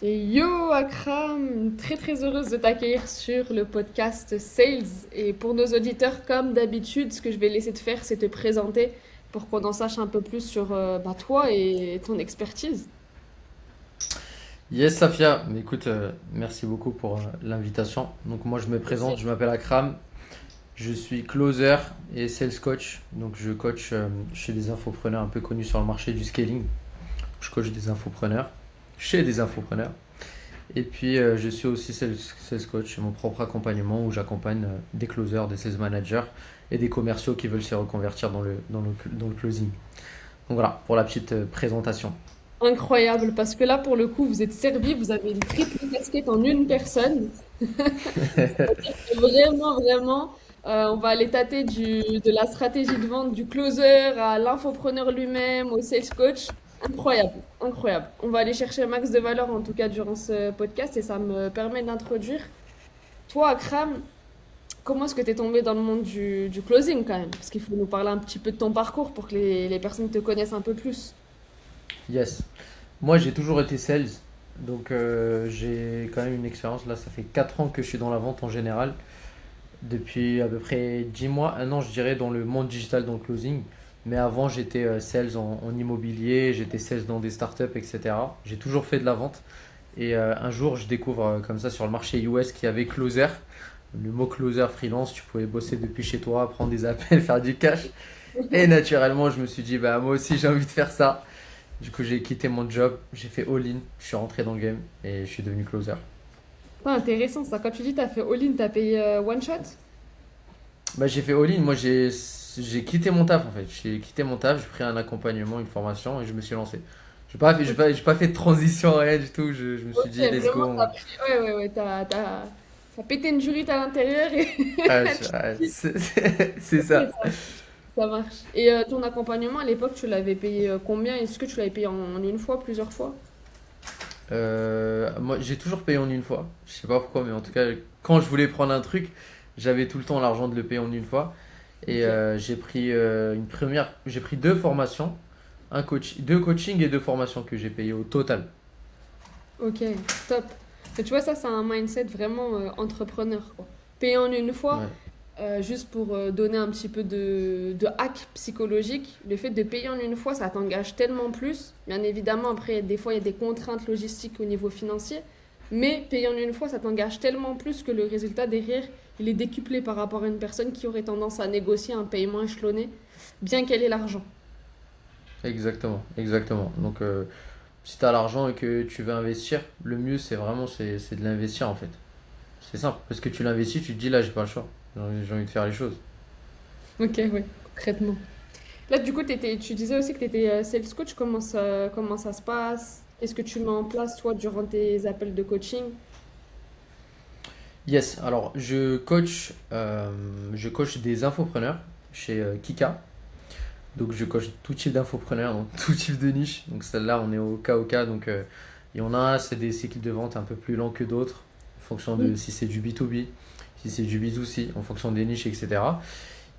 Et yo Akram, très très heureuse de t'accueillir sur le podcast Sales. Et pour nos auditeurs, comme d'habitude, ce que je vais laisser te faire, c'est te présenter pour qu'on en sache un peu plus sur toi et ton expertise. Yes, Safia, mais écoute, merci beaucoup pour l'invitation. Donc moi je me présente, je m'appelle Akram, je suis closer et sales coach. Donc je coach chez des infopreneurs un peu connus sur le marché du scaling. Je coach des infopreneurs, chez des infopreneurs. Et puis je suis aussi sales coach, c'est mon propre accompagnement où j'accompagne des closers, des sales managers et des commerciaux qui veulent se reconvertir dans le closing. Donc voilà, pour la petite présentation. Incroyable, parce que là, pour le coup, vous êtes servi, vous avez une triple casquette en une personne. Vraiment, vraiment, on va aller tâter de la stratégie de vente du closer à l'infopreneur lui-même, au sales coach. Incroyable, incroyable. On va aller chercher un max de valeur en tout cas durant ce podcast et ça me permet d'introduire. Toi, Akram, comment est-ce que tu es tombé dans le monde du closing quand même? Parce qu'il faut nous parler un petit peu de ton parcours pour que les personnes te connaissent un peu plus. Yes. Moi, j'ai toujours été sales, donc j'ai quand même une expérience. Là, ça fait 4 ans que je suis dans la vente en général. Depuis à peu près 10 mois, un an, je dirais, dans le monde digital, dans le closing. Mais avant, j'étais sales en immobilier, j'étais sales dans des startups, etc. J'ai toujours fait de la vente. Et un jour, je découvre comme ça sur le marché US qu'il y avait closer. Le mot closer freelance, tu pouvais bosser depuis chez toi, prendre des appels, faire du cash. Et naturellement, je me suis dit, bah moi aussi, j'ai envie de faire ça. Du coup, j'ai quitté mon job, j'ai fait all-in, je suis rentré dans le game et je suis devenu closer. Pas intéressant ça. Quand tu dis t'as fait all-in, t'as payé one shot? Bah, j'ai fait all-in, moi j'ai quitté mon taf en fait. J'ai quitté mon taf, j'ai pris un accompagnement, une formation et je me suis lancé. J'ai pas fait de transition, rien du tout. Je me suis Ok, dit, let's go. vraiment, t'as pris. Ouais, ouais, ouais, t'as pété une jurite à l'intérieur et. C'est Ok, ça. ça marche. Et ton accompagnement à l'époque, tu l'avais payé combien? Est-ce que tu l'avais payé en une fois, plusieurs fois? Moi, j'ai toujours payé en une fois. Je sais pas pourquoi, mais en tout cas, quand je voulais prendre un truc, j'avais tout le temps l'argent de le payer en une fois. Et Ok. j'ai pris deux formations, deux coachings et deux formations que j'ai payées au total. Ok, top. Mais tu vois, ça, c'est un mindset vraiment entrepreneur, quoi. Payer en une fois, Ouais, juste pour donner un petit peu de hack psychologique, le fait de payer en une fois, ça t'engage tellement plus. Bien évidemment, après, des fois, il y a des contraintes logistiques au niveau financier, mais payer en une fois, ça t'engage tellement plus que le résultat derrière, il est décuplé par rapport à une personne qui aurait tendance à négocier un paiement échelonné, bien qu'elle ait l'argent. exactement, exactement. Donc, si tu as l'argent et que tu veux investir, le mieux c'est de l'investir en fait. C'est simple, parce que tu l'investis, tu te dis là j'ai pas le choix. J'ai envie de faire les choses. Ok, ouais, concrètement. Là, du coup, tu disais aussi que tu étais sales coach. Comment ça se passe? Qu'est-ce que tu mets en place, toi, durant tes appels de coaching? Yes, alors je coach des infopreneurs chez Kika. Donc je coach tout type d'infopreneurs, donc tout type de niche. Donc celle-là, on est au cas au cas. Donc il y en a, c'est des cycles de vente un peu plus lents que d'autres, en fonction de Oui. si c'est du B2B, si c'est du B2C, en fonction des niches, etc.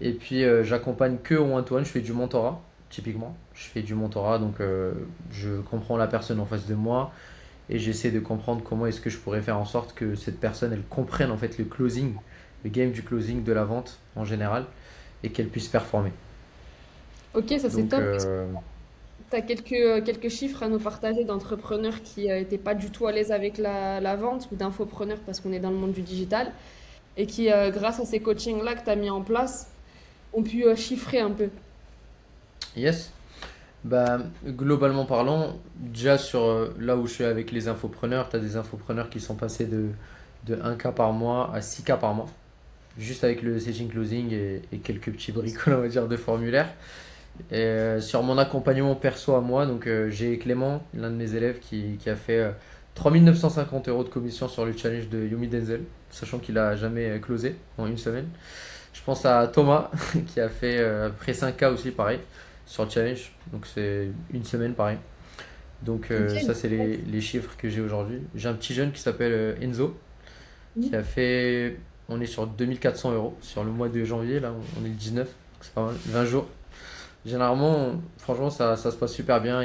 Et puis j'accompagne que au one-to-one, je fais du mentorat, typiquement. Je fais du mentorat, donc je comprends la personne en face de moi et j'essaie de comprendre comment est-ce que je pourrais faire en sorte que cette personne, elle comprenne en fait le closing, le game du closing, de la vente en général, et qu'elle puisse performer. Ok, ça c'est Donc top. Tu as quelques chiffres à nous partager d'entrepreneurs qui n'étaient pas du tout à l'aise avec la vente ou d'infopreneurs parce qu'on est dans le monde du digital et qui, grâce à ces coachings-là que tu as mis en place, ont pu chiffrer un peu. yes. Bah, globalement parlant, déjà sur là où je suis avec les infopreneurs, tu as des infopreneurs qui sont passés de 1K par mois à 6K par mois, juste avec le setting closing et quelques petits bricoles, on va dire, de formulaire. Et sur mon accompagnement perso à moi, donc j'ai Clément, l'un de mes élèves, qui a fait 3 950 € de commission sur le challenge de Yumi Denzel, sachant qu'il a jamais closé en une semaine. Je pense à Thomas, qui a fait à peu près 5K aussi, pareil, sur le challenge. Donc c'est une semaine, pareil. Donc ça, c'est Ok. les chiffres que j'ai aujourd'hui. J'ai un petit jeune qui s'appelle Enzo, qui Mhm. a fait, on est sur 2400 € sur le mois de janvier, là, on est le 19, donc c'est pas mal, 20 jours. Généralement, franchement, ça se passe super bien.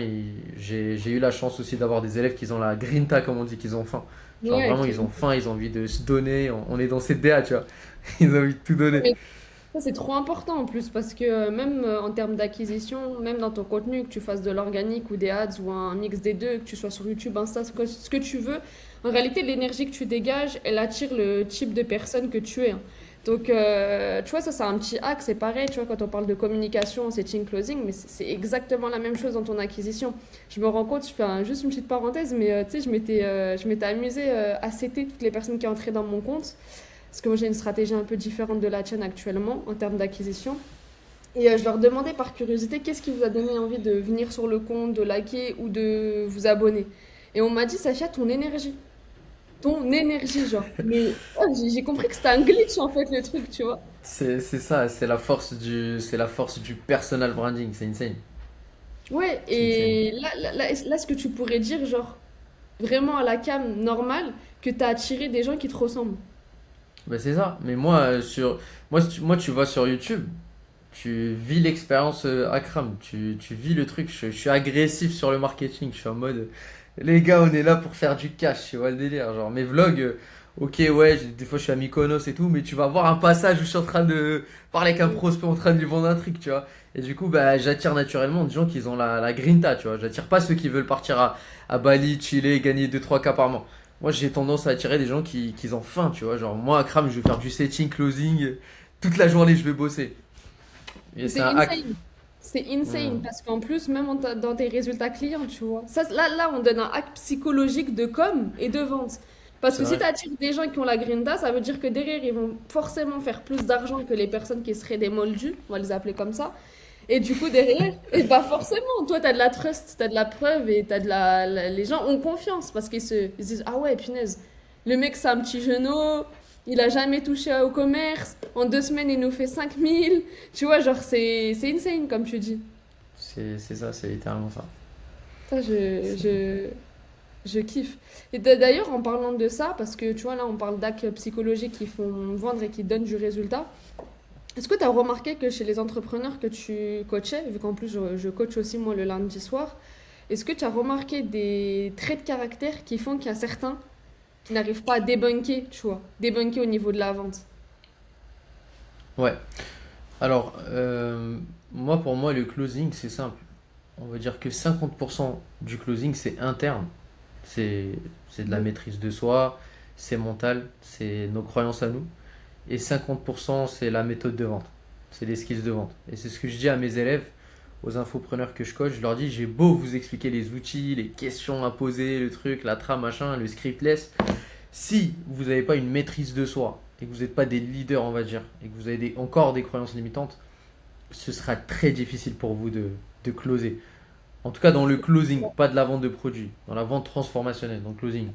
J'ai eu la chance aussi d'avoir des élèves qui ont la grinta, comme on dit, qu'ils ont faim. Genre Ouais, vraiment, ils ont faim, ils ont envie de se donner. On est dans cette DA, tu vois. Ils ont envie de tout donner. mais ça, c'est trop important en plus parce que même en termes d'acquisition, même dans ton contenu, que tu fasses de l'organique ou des ads ou un mix des deux, que tu sois sur YouTube, Insta, ce que tu veux, en réalité, l'énergie que tu dégages, elle attire le type de personne que tu es, hein. Donc, tu vois, ça, c'est un petit hack, c'est pareil, tu vois, quand on parle de communication, setting, closing, mais c'est exactement la même chose dans ton acquisition. Je me rends compte, je fais juste une petite parenthèse, mais tu sais, je m'étais amusée à setter toutes les personnes qui entraient dans mon compte. Parce que moi, j'ai une stratégie un peu différente de la tienne actuellement en termes d'acquisition. Et je leur demandais par curiosité qu'est-ce qui vous a donné envie de venir sur le compte, de liker ou de vous abonner. Et on m'a dit, Sacha, ton énergie. Ton énergie, genre. Mais oh, j'ai compris que c'était un glitch en fait, le truc, tu vois. C'est ça, c'est la force du personal branding. C'est insane. Ouais, C'est insane. et là, ce que tu pourrais dire, genre, vraiment à la cam normale, que t'as attiré des gens qui te ressemblent. Bah, c'est ça. Mais moi, moi, tu vois sur YouTube, tu vis l'expérience Akram. Tu vis le truc. Je suis agressif sur le marketing. Je suis en mode, les gars, on est là pour faire du cash. Tu vois le délire. Genre, mes vlogs, ok, ouais, des fois je suis à Mykonos et tout, mais tu vas voir un passage où je suis en train de parler avec un prospect en train de lui vendre un truc, tu vois. Et du coup, bah, j'attire naturellement des gens qui ont la grinta, tu vois. J'attire pas ceux qui veulent partir à Bali, chiller, gagner 2 3 k par mois. Moi, j'ai tendance à attirer des gens qui ont faim, tu vois. Genre, moi, à Kram, je vais faire du setting, closing. Toute la journée, je vais bosser. Et c'est C'est un hack. insane. C'est insane Hmm, parce qu'en plus, même dans tes résultats clients, tu vois. Ça, là, on donne un hack psychologique de com et de vente. Parce c'est que si vrai. tu attires des gens qui ont la grinta, ça veut dire que derrière, ils vont forcément faire plus d'argent que les personnes qui seraient des moldus, on va les appeler comme ça. Et du coup, derrière, et bah forcément, toi, tu as de la trust, tu as de la preuve et t'as de les gens ont confiance parce ils se disent, ah ouais, punaise, le mec, c'est un petit genou, il a jamais touché au commerce, en 2 semaines, il nous fait 5000. Tu vois, genre, c'est insane, comme tu dis. C'est ça, c'est littéralement ça. Ça, je kiffe. Et d'ailleurs, en parlant de ça, parce que tu vois, là, on parle d'actes psychologiques qui font vendre et qui donnent du résultat. Est-ce que tu as remarqué que chez les entrepreneurs que tu coachais, vu qu'en plus je coach aussi moi le lundi soir, est-ce que tu as remarqué des traits de caractère qui font qu'il y a certains qui n'arrivent pas à débunker, tu vois, débunker au niveau de la vente? Ouais. Alors, moi, pour moi, le closing, c'est simple. On va dire que 50% du closing, c'est interne. C'est, c'est de la Mhm. maîtrise de soi, c'est mental, c'est nos croyances à nous. Et 50%, c'est la méthode de vente. C'est les skills de vente. Et c'est ce que je dis à mes élèves, aux infopreneurs que je coach. Je leur dis, j'ai beau vous expliquer les outils, les questions à poser, le truc, la trame, machin, le scriptless. Si vous n'avez pas une maîtrise de soi et que vous n'êtes pas des leaders, on va dire, et que vous avez encore des croyances limitantes, ce sera très difficile pour vous de closer. En tout cas, dans le closing, pas de la vente de produits, dans la vente transformationnelle, dans le closing.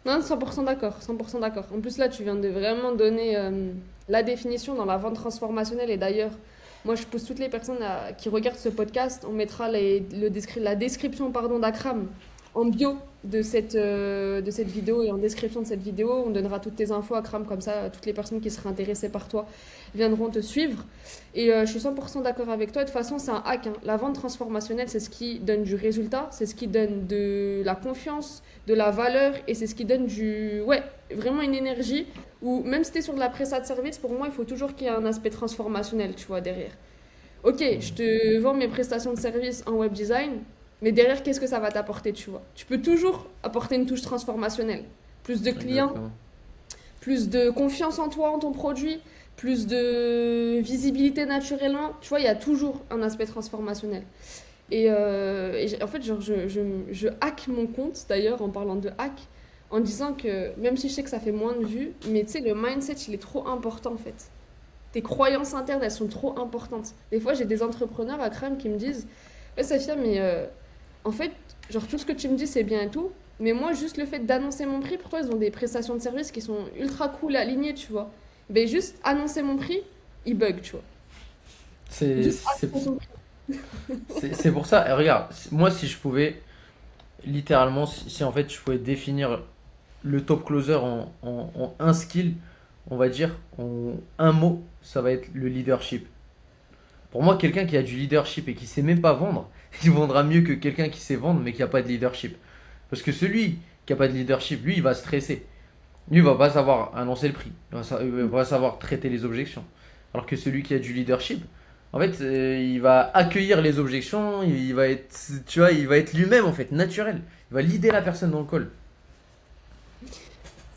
Non, 100% d'accord, 100% d'accord. En plus, là, tu viens de vraiment donner la définition dans la vente transformationnelle. Et d'ailleurs, moi, je pousse toutes les personnes qui regardent ce podcast, on mettra la description pardon, d'Akram en bio de cette vidéo et en description de cette vidéo. On donnera toutes tes infos, Akram, comme ça, toutes les personnes qui seraient intéressées par toi viendront te suivre. Et je suis 100% d'accord avec toi. De toute façon, c'est un hack, hein. La vente transformationnelle, c'est ce qui donne du résultat, c'est ce qui donne de la confiance, de la valeur et c'est ce qui donne ouais, vraiment une énergie où même si tu es sur de la prestation de service, pour moi, il faut toujours qu'il y ait un aspect transformationnel, tu vois, derrière. Ok, je te vends mes prestations de service en web design, mais derrière, qu'est-ce que ça va t'apporter, tu vois? Tu peux toujours apporter une touche transformationnelle. Plus de clients, Exactement. plus de confiance en toi, en ton produit, plus de visibilité naturellement. Tu vois, il y a toujours un aspect transformationnel. En fait, genre, je hack mon compte, d'ailleurs, en parlant de hack, en disant que, même si je sais que ça fait moins de vues, mais tu sais, le mindset, il est trop important, en fait. Tes croyances internes, elles sont trop importantes. Des fois, j'ai des entrepreneurs à Crème qui me disent, ouais, Safia, mais en fait, genre, tout ce que tu me dis, c'est bien et tout, mais moi, juste le fait d'annoncer mon prix, pour toi, ils ont des prestations de service qui sont ultra cool, alignées, tu vois. Ben, juste annoncer mon prix, ils bug, tu vois. C'est Juste c'est- annoncer son prix. c'est pour ça. Et regarde, moi, si je pouvais, littéralement, si en fait je pouvais définir le top closer en un skill, on va dire, en un mot, ça va être le leadership. Pour moi, quelqu'un qui a du leadership et qui sait même pas vendre, il vendra mieux que quelqu'un qui sait vendre mais qui a pas de leadership. Parce que celui qui a pas de leadership, lui, il va stresser. Lui, il va pas savoir annoncer le prix. Il va pas savoir traiter les objections. Alors que celui qui a du leadership, en fait, il va accueillir les objections, il va être, tu vois, il va être lui-même, en fait, naturel. Il va leader la personne dans le call.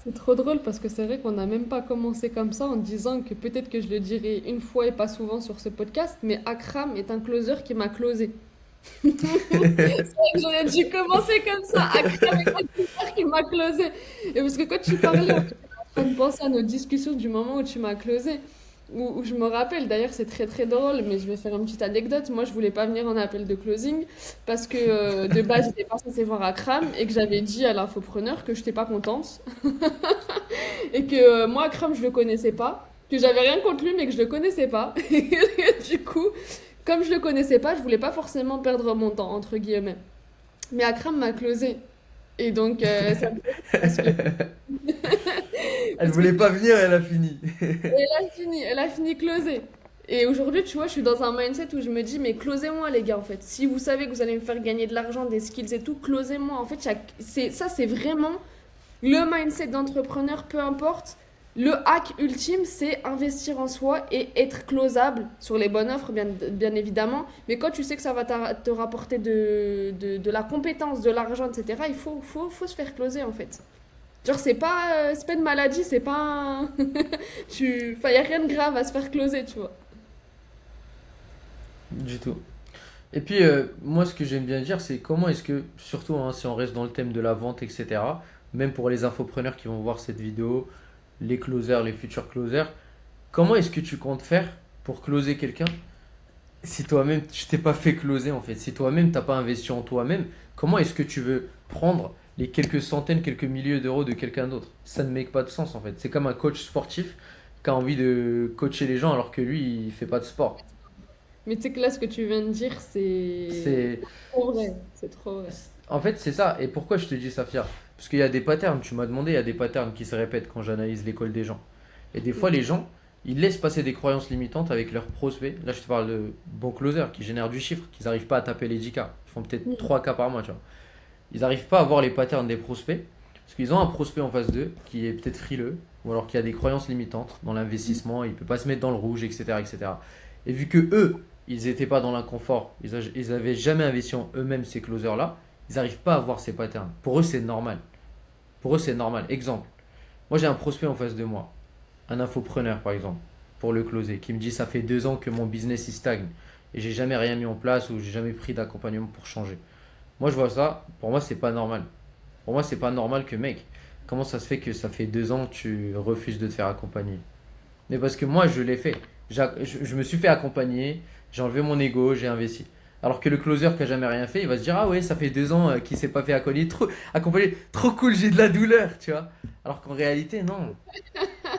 C'est trop drôle parce que c'est vrai qu'on n'a même pas commencé comme ça en disant que peut-être que je le dirai une fois et pas souvent sur ce podcast, mais Akram est un closer qui m'a closé. C'est vrai que j'aurais dû commencer comme ça. Akram est un closer qui m'a closé. Et parce que quand tu parlais, en fait, j'étais en train de penser à nos discussions du moment où tu m'as closé. Où je me rappelle, d'ailleurs c'est très très drôle, mais je vais faire une petite anecdote. Moi je voulais pas venir en appel de closing parce que de base j'étais pas censée voir Akram et que j'avais dit à l'infopreneur que j'étais pas contente et que moi Akram je le connaissais pas, que j'avais rien contre lui mais que je le connaissais pas. Et du coup, comme je le connaissais pas, je voulais pas forcément perdre mon temps entre guillemets. Mais Akram m'a closé et donc ça me fait parce que Elle voulait pas venir, elle a fini. elle a fini closée. Et aujourd'hui, tu vois, je suis dans un mindset où je me dis, mais closez-moi, les gars, en fait. Si vous savez que vous allez me faire gagner de l'argent, des skills et tout, closez-moi. En fait, ça, c'est vraiment le mindset d'entrepreneur, peu importe. Le hack ultime, c'est investir en soi et être closable sur les bonnes offres, bien évidemment. Mais quand tu sais que ça va te rapporter de la compétence, de l'argent, etc., faut se faire closer, en fait. Genre, c'est pas une maladie, c'est pas un... Enfin, y a rien de grave à se faire closer, tu vois. Du tout. Et puis, moi, ce que j'aime bien dire, c'est comment est-ce que, surtout hein, si on reste dans le thème de la vente, etc., même pour les infopreneurs qui vont voir cette vidéo, les closers, les futurs closers, comment est-ce que tu comptes faire pour closer quelqu'un si toi-même tu t'es pas fait closer en fait, si toi-même t'as pas investi en toi-même, comment est-ce que tu veux prendre les quelques centaines, quelques milliers d'euros de quelqu'un d'autre? Ça ne make pas de sens en fait. C'est comme un coach sportif qui a envie de coacher les gens alors que lui il fait pas de sport. Mais tu sais que là, ce que tu viens de dire, c'est C'est, trop vrai. C'est trop vrai. En fait c'est ça. Et pourquoi je te dis ça, Fia? Parce qu'il y a des patterns. Tu m'as demandé, il y a des patterns qui se répètent quand j'analyse l'école des gens. Et des fois Ok. les gens ils laissent passer des croyances limitantes avec leurs prospects. Là, je te parle de bons closers qui génèrent du chiffre, qui n'arrivent pas à taper les 10K. Ils font peut-être Mm. 3 cas par mois, tu vois. Ils n'arrivent pas à voir les patterns des prospects parce qu'ils ont un prospect en face d'eux qui est peut-être frileux ou alors qui a des croyances limitantes dans l'investissement, il ne peut pas se mettre dans le rouge, etc., etc. Et cetera. Et vu que eux, ils n'étaient pas dans l'inconfort, ils n'avaient jamais investi en eux-mêmes ces closers-là, ils n'arrivent pas à voir ces patterns. Pour eux, c'est normal. Pour eux, c'est normal. Exemple, moi j'ai un prospect en face de moi, un infopreneur par exemple, pour le closer, qui me dit ça fait 2 ans que mon business il stagne et j'ai jamais rien mis en place ou j'ai jamais pris d'accompagnement pour changer. Moi je vois ça, pour moi c'est pas normal. Pour moi c'est pas normal que mec, comment ça se fait que ça fait 2 ans que tu refuses de te faire accompagner? Mais parce que moi je l'ai fait. Je me suis fait accompagner, j'ai enlevé mon ego, j'ai investi. Alors que le closer qui a jamais rien fait, il va se dire ah ouais ça fait 2 ans qu'il s'est pas fait accompagner, trop cool j'ai de la douleur, tu vois. Alors qu'en réalité non.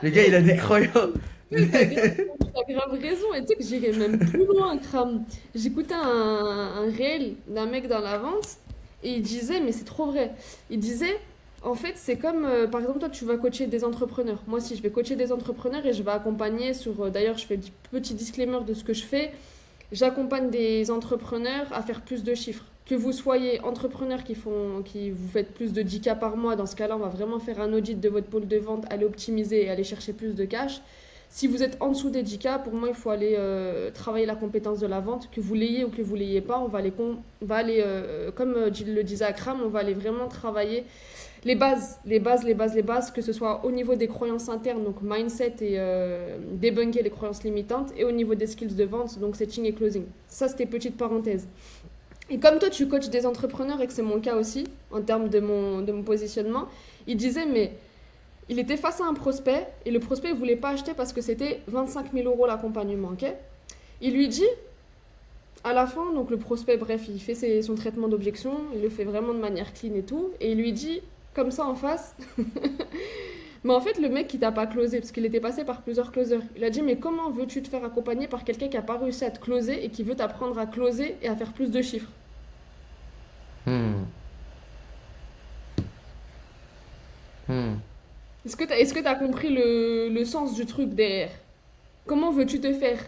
Le gars il a des croyances. Oui, t'as grave raison. Et tu sais que j'irais même plus loin, Kram. J'écoutais un réel d'un mec dans la vente et il disait, mais c'est trop vrai. Il disait, en fait, c'est comme, par exemple, toi, tu vas coacher des entrepreneurs. Moi aussi, je vais coacher des entrepreneurs et je vais accompagner sur, d'ailleurs, je fais un petit disclaimer de ce que je fais. J'accompagne des entrepreneurs à faire plus de chiffres. Que vous soyez entrepreneur qui vous faites plus de 10K par mois, dans ce cas-là, on va vraiment faire un audit de votre pôle de vente, aller optimiser et aller chercher plus de cash. Si vous êtes en dessous des 10K, pour moi, il faut aller travailler la compétence de la vente, que vous l'ayez ou que vous l'ayez pas. On va aller comme le disait Akram, on va aller vraiment travailler les bases, que ce soit au niveau des croyances internes, donc mindset et débunker les croyances limitantes, et au niveau des skills de vente, donc setting et closing. Ça, c'était petite parenthèse. Et comme toi, tu coaches des entrepreneurs et que c'est mon cas aussi, en termes de mon positionnement, il disait, mais il était face à un prospect et le prospect ne voulait pas acheter parce que c'était 25 000 € l'accompagnement. Ok. Il lui dit, à la fin, donc le prospect, bref, il fait son traitement d'objection, il le fait vraiment de manière clean et tout, et il lui dit, comme ça en face, mais en fait, le mec qui t'a pas closé, parce qu'il était passé par plusieurs closers, il a dit, mais comment veux-tu te faire accompagner par quelqu'un qui n'a pas réussi à te closer et qui veut t'apprendre à closer et à faire plus de chiffres? Hmm, hmm. Est-ce que t'as compris le sens du truc derrière? Comment veux-tu te faire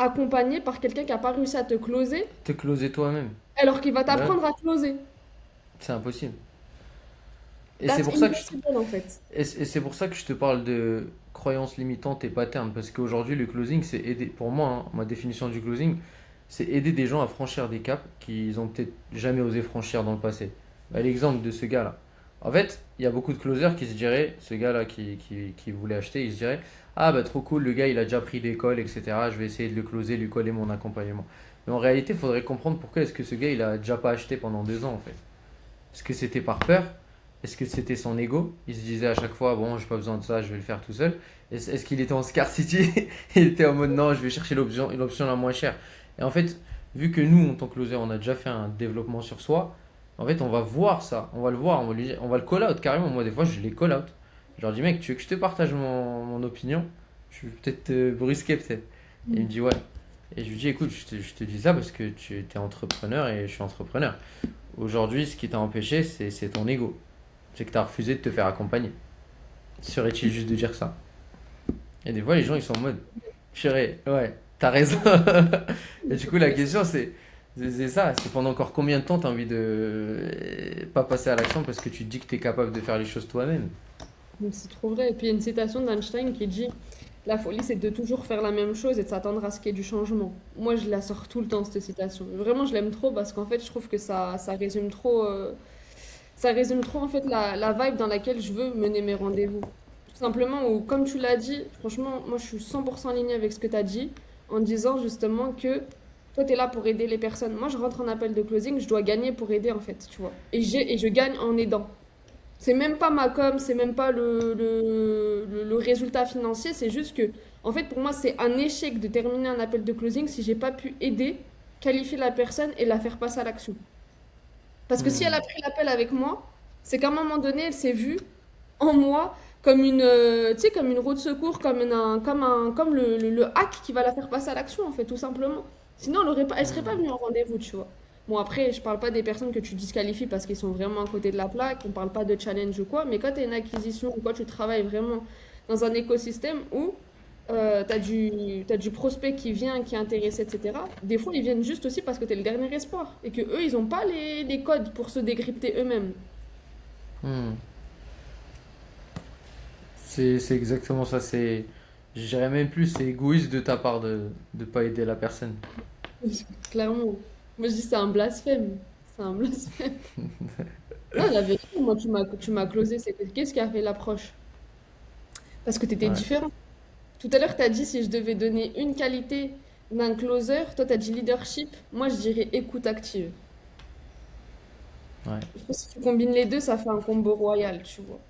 accompagné par quelqu'un qui a pas réussi à te closer, Te closer toi-même. alors qu'il va Ouais, t'apprendre à closer. c'est impossible. Et c'est That's pour ça que je, impossible en fait. et c'est pour ça que je te parle de croyances limitantes et patterns. Parce qu'aujourd'hui, le closing, c'est aider, pour moi, hein, ma définition du closing, c'est aider des gens à franchir des caps qu'ils ont peut-être jamais osé franchir dans le passé. Bah, l'exemple de ce gars-là. En fait, il y a beaucoup de closers qui se diraient, ce gars-là qui voulait acheter, il se dirait, ah bah trop cool, le gars il a déjà pris l'école, etc. Je vais essayer de le closer, lui coller mon accompagnement. Mais en réalité, il faudrait comprendre pourquoi est-ce que ce gars il a déjà pas acheté pendant 2 ans en fait. Est-ce que c'était par peur? Est-ce que c'était son ego? Il se disait à chaque fois, bon, j'ai pas besoin de ça, je vais le faire tout seul. Est-ce qu'il était en scarcity? Il était en mode, non, je vais chercher l'option la moins chère. Et en fait, vu que nous, en tant que closer, on a déjà fait un développement sur soi, en fait, on va voir ça, on va le voir, on va le call out carrément. Moi, des fois, je les call out. Je leur dis, mec, tu veux que je te partage mon opinion? Je vais peut-être te brusquer, peut-être. Et il me dit, ouais. Et je lui dis, écoute, je te dis ça parce que tu es entrepreneur et je suis entrepreneur. Aujourd'hui, ce qui t'a empêché, c'est ton ego. C'est que tu as refusé de te faire accompagner. Serait-il juste de dire ça? Et des fois, les gens, ils sont en mode, purée, ouais, t'as raison. Et du coup, la question, c'est ça. C'est pendant encore combien de temps t'as envie de pas passer à l'action parce que tu te dis que t'es capable de faire les choses toi-même. Donc, c'est trop vrai. Et puis il y a une citation d'Einstein qui dit, la folie, c'est de toujours faire la même chose et de s'attendre à ce qu'il y ait du changement. Moi, je la sors tout le temps, cette citation. Vraiment, je l'aime trop parce qu'en fait, je trouve que ça résume trop, en fait la vibe dans laquelle je veux mener mes rendez-vous. Tout simplement, ou comme tu l'as dit, franchement, moi, je suis 100% alignée avec ce que tu as dit en disant justement que toi, tu es là pour aider les personnes. Moi, je rentre en appel de closing, je dois gagner pour aider, en fait, tu vois. Et je gagne en aidant. C'est même pas ma com, c'est même pas le résultat financier, c'est juste que, en fait, pour moi, c'est un échec de terminer un appel de closing si j'ai pas pu aider, qualifier la personne et la faire passer à l'action. Parce que si elle Hmm. a pris l'appel avec moi, c'est qu'à un moment donné, elle s'est vue en moi comme une, tu sais, comme une roue de secours, comme le hack qui va la faire passer à l'action, en fait, tout simplement. Sinon, elle serait pas Hmm. venue en rendez-vous, tu vois. Bon, après, je parle pas des personnes que tu disqualifies parce qu'ils sont vraiment à côté de la plaque, on parle pas de challenge ou quoi, mais quand tu as une acquisition ou quoi, tu travailles vraiment dans un écosystème où t'as du prospect qui vient, qui est intéressé, etc. Des fois, ils viennent juste aussi parce que tu es le dernier espoir et que eux, ils ont pas les codes pour se décrypter eux-mêmes. Hmm. C'est exactement ça. Je dirais même plus, c'est égoïste de ta part de pas aider la personne. Clairement. Moi, je dis c'est un blasphème. C'est un blasphème. Non, la vérité, moi, tu m'as closé. Qu'est-ce qui a fait l'approche? Parce que tu étais Ouais, différent. Tout à l'heure, tu as dit si je devais donner une qualité d'un closer, toi, tu as dit leadership. Moi, je dirais écoute active. ouais, Je pense que si tu combines les deux, ça fait un combo royal, tu vois.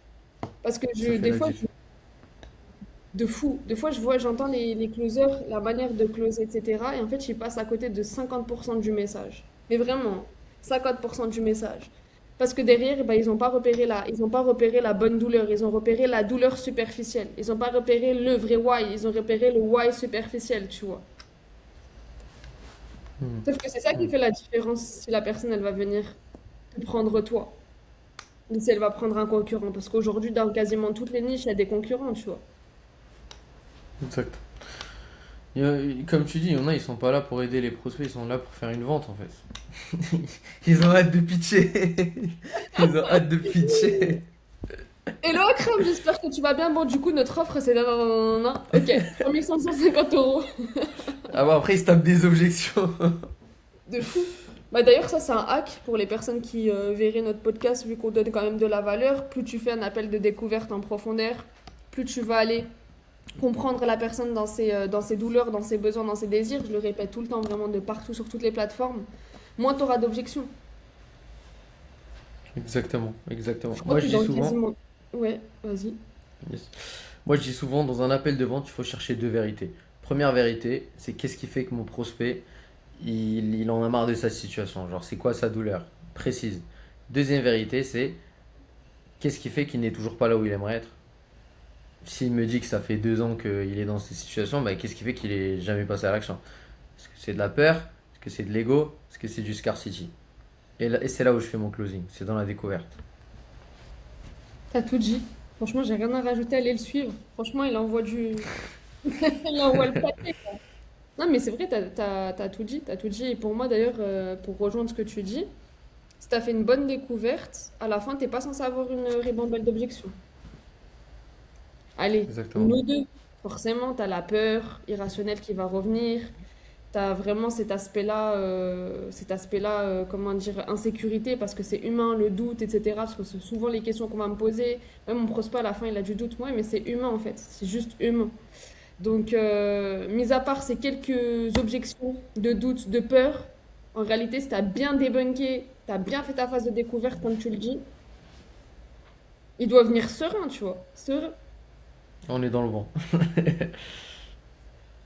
Parce que ça fait des la fois, diff. de fou. Des fois, j'entends les closers, la manière de closer, etc. Et en fait, ils passent à côté de 50% du message. Mais vraiment, 50% du message. Parce que derrière, eh ben, ils ont pas repéré la bonne douleur. Ils ont repéré la douleur superficielle. Ils n'ont pas repéré le vrai why. Ils ont repéré le why superficiel, tu vois. Hmm. Sauf que c'est ça qui Hmm. fait la différence si la personne, elle va venir te prendre toi. Ou si elle va prendre un concurrent. Parce qu'aujourd'hui, dans quasiment toutes les niches, il y a des concurrents, tu vois. Exact. Comme tu dis, il y en a, ils sont pas là pour aider les prospects, ils sont là pour faire une vente en fait. Ils ont hâte de pitcher. Ils ont hâte de pitcher. Hello Akram, j'espère que tu vas bien. Bon, du coup, notre offre, c'est... nanana. Ok, 3550 euros. Ah bon, après, ils se tapent des objections. De fou. Bah, d'ailleurs, ça, c'est un hack pour les personnes qui verraient notre podcast, vu qu'on donne quand même de la valeur. Plus tu fais un appel de découverte en profondeur, plus tu vas aller comprendre la personne dans ses douleurs, dans ses besoins, dans ses désirs. Je le répète tout le temps, vraiment, de partout, sur toutes les plateformes. Moins tu auras d'objections. Exactement, exactement. Je crois Moi, que je dis dans souvent, quasiment... Ouais, vas-y. yes. Moi, je dis souvent, dans un appel de vente, il faut chercher deux vérités. Première vérité, c'est qu'est-ce qui fait que mon prospect, il en a marre de sa situation. Genre, c'est quoi sa douleur? Précise. Deuxième vérité, c'est qu'est-ce qui fait qu'il n'est toujours pas là où il aimerait être? S'il me dit que ça fait 2 ans qu'il est dans cette situation, bah, qu'est-ce qui fait qu'il est jamais passé à l'action? Est-ce que c'est de la peur? Est-ce que c'est de l'ego? Est-ce que c'est du scarcity? Et c'est là où je fais mon closing, c'est dans la découverte. T'as tout dit. Franchement, j'ai rien à rajouter, allez le suivre. Franchement, il envoie du... il envoie le paquet. Non, mais c'est vrai, t'as tout dit, t'as tout dit. Et pour moi, d'ailleurs, pour rejoindre ce que tu dis, si t'as fait une bonne découverte, à la fin, t'es pas censé avoir une ribambelle d'objections. Allez, une Exactement. ou deux. Forcément, t'as la peur irrationnelle qui va revenir. T'as vraiment cet aspect-là, comment dire, insécurité, parce que c'est humain, le doute, etc. Parce que c'est souvent les questions qu'on va me poser. Même mon prospe, à la fin, il a du doute. Ouais, mais c'est humain, en fait. C'est juste humain. Donc, mis à part ces quelques objections de doute, de peur, en réalité, si t'as bien débunké, t'as bien fait ta phase de découverte, comme tu le dis, il doit venir serein, tu vois. Serein. On est dans le vent.